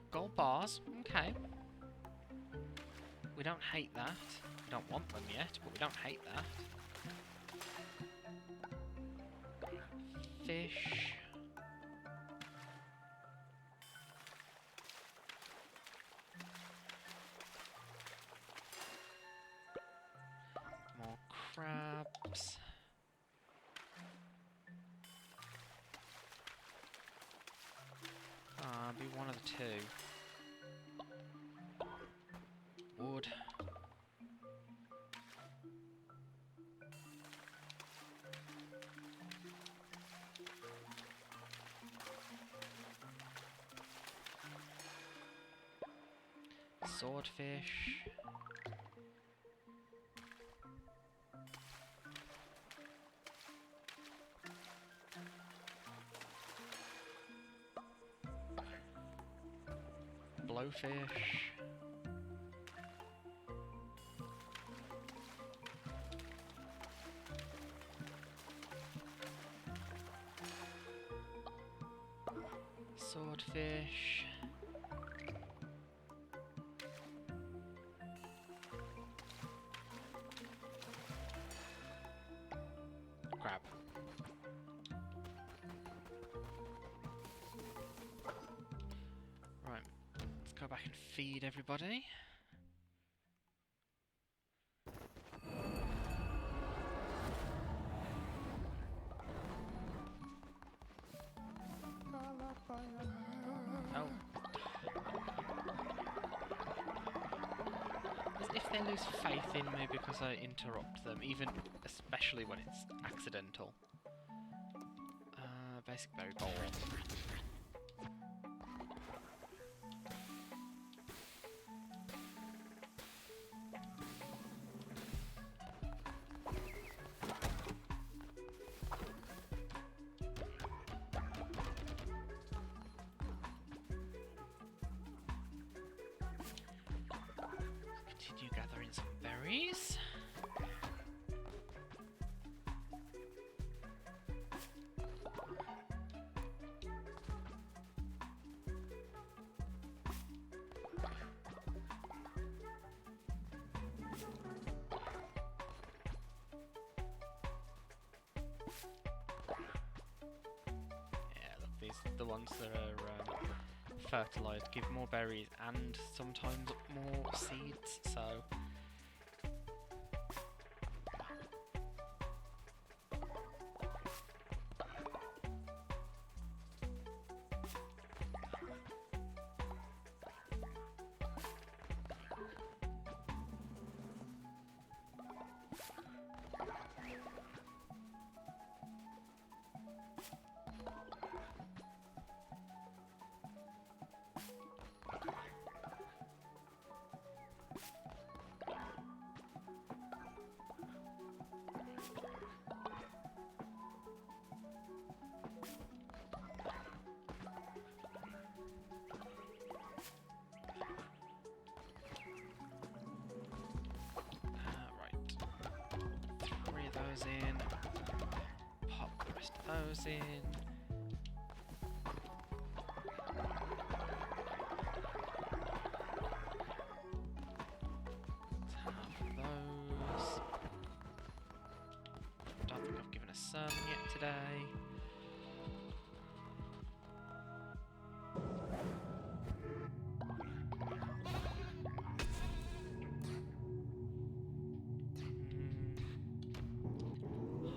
Gold bars, okay. We don't hate that. We don't want them yet, but we don't hate that. Fish. More crabs. Be one of the two. Wood. Swordfish. Blowfish. Swordfish. Crab. back and feed everybody. Oh. As if they lose faith in me because I interrupt them, even especially when it's accidental. Basic berry bowl. Continue gathering some berries. These are the ones that are fertilised, give more berries and sometimes more seeds, so... in, pop the rest of those in. Let's have those. Don't think I've given a sermon yet today.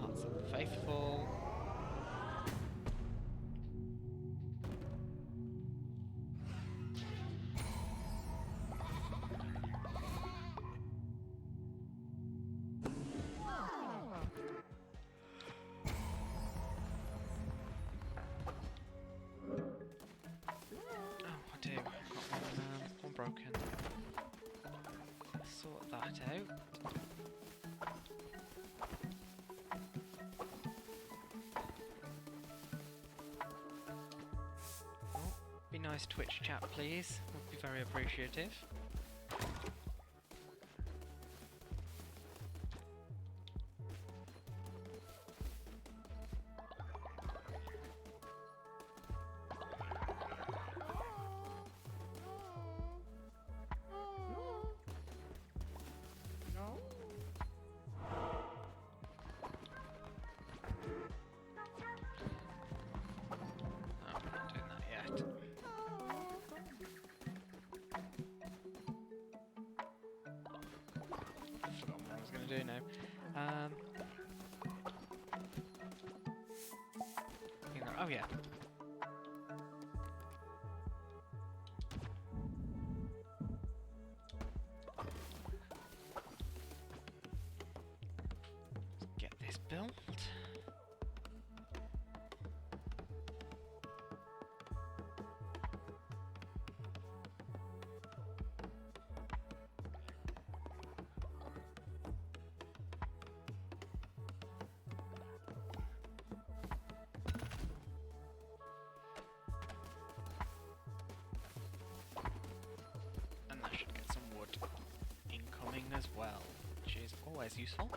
Hearts of the Faithful. One broken. Sort that out. Oh, be nice Twitch chat, please. Would be very appreciative. Do now. Oh yeah. Let's get this built. Incoming as well, which is always useful.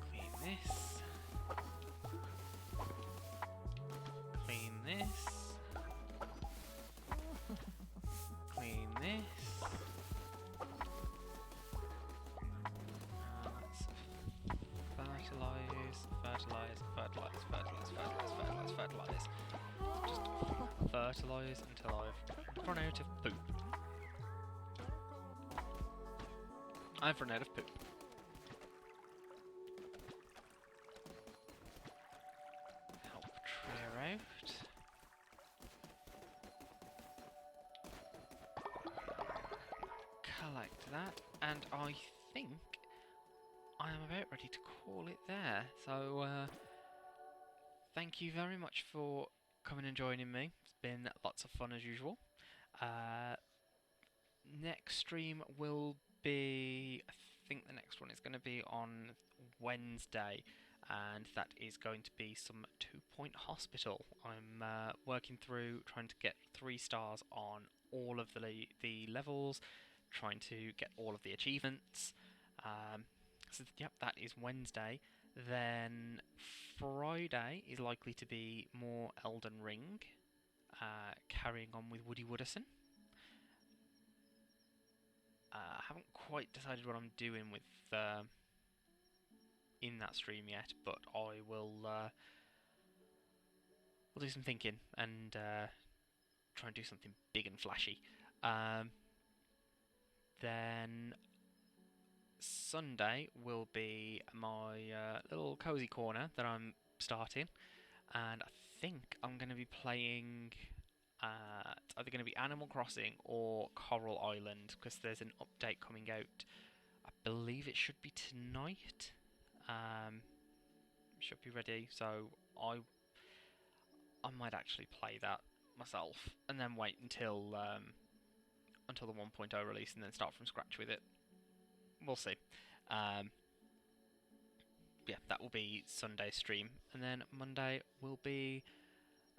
Clean this. Clean this. Clean this. Let's fertilise. fertilise until I've run out of poop. I've run out of poop. Help Trier out. Collect that, and I think I am about ready to call it there. So, thank you very much for coming and joining me. It's been lots of fun as usual. Next stream will be, I think the next one is going to be on Wednesday, and that is going to be some 2 Point Hospital. I'm working through trying to get 3 stars on all of the levels, trying to get all of the achievements. So yep, that is Wednesday. Then Friday is likely to be more Elden Ring, carrying on with Woody Wooderson. I haven't quite decided what I'm doing with in that stream yet, but I will we'll do some thinking and try and do something big and flashy. Then Sunday will be my little cozy corner that I'm starting, and I think I'm going to be playing. It's either going to be Animal Crossing or Coral Island, because there's an update coming out. I believe it should be tonight. Should be ready, so I might actually play that myself, and then wait until the 1.0 release, and then start from scratch with it. We'll see. Yeah, that will be Sunday's stream, and then Monday will be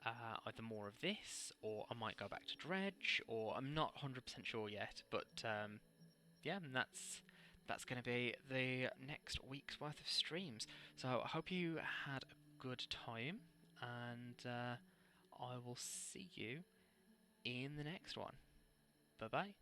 either more of this, or I might go back to Dredge, or I'm not 100% sure yet, but yeah, and that's going to be the next week's worth of streams. So I hope you had a good time, and I will see you in the next one. Bye bye.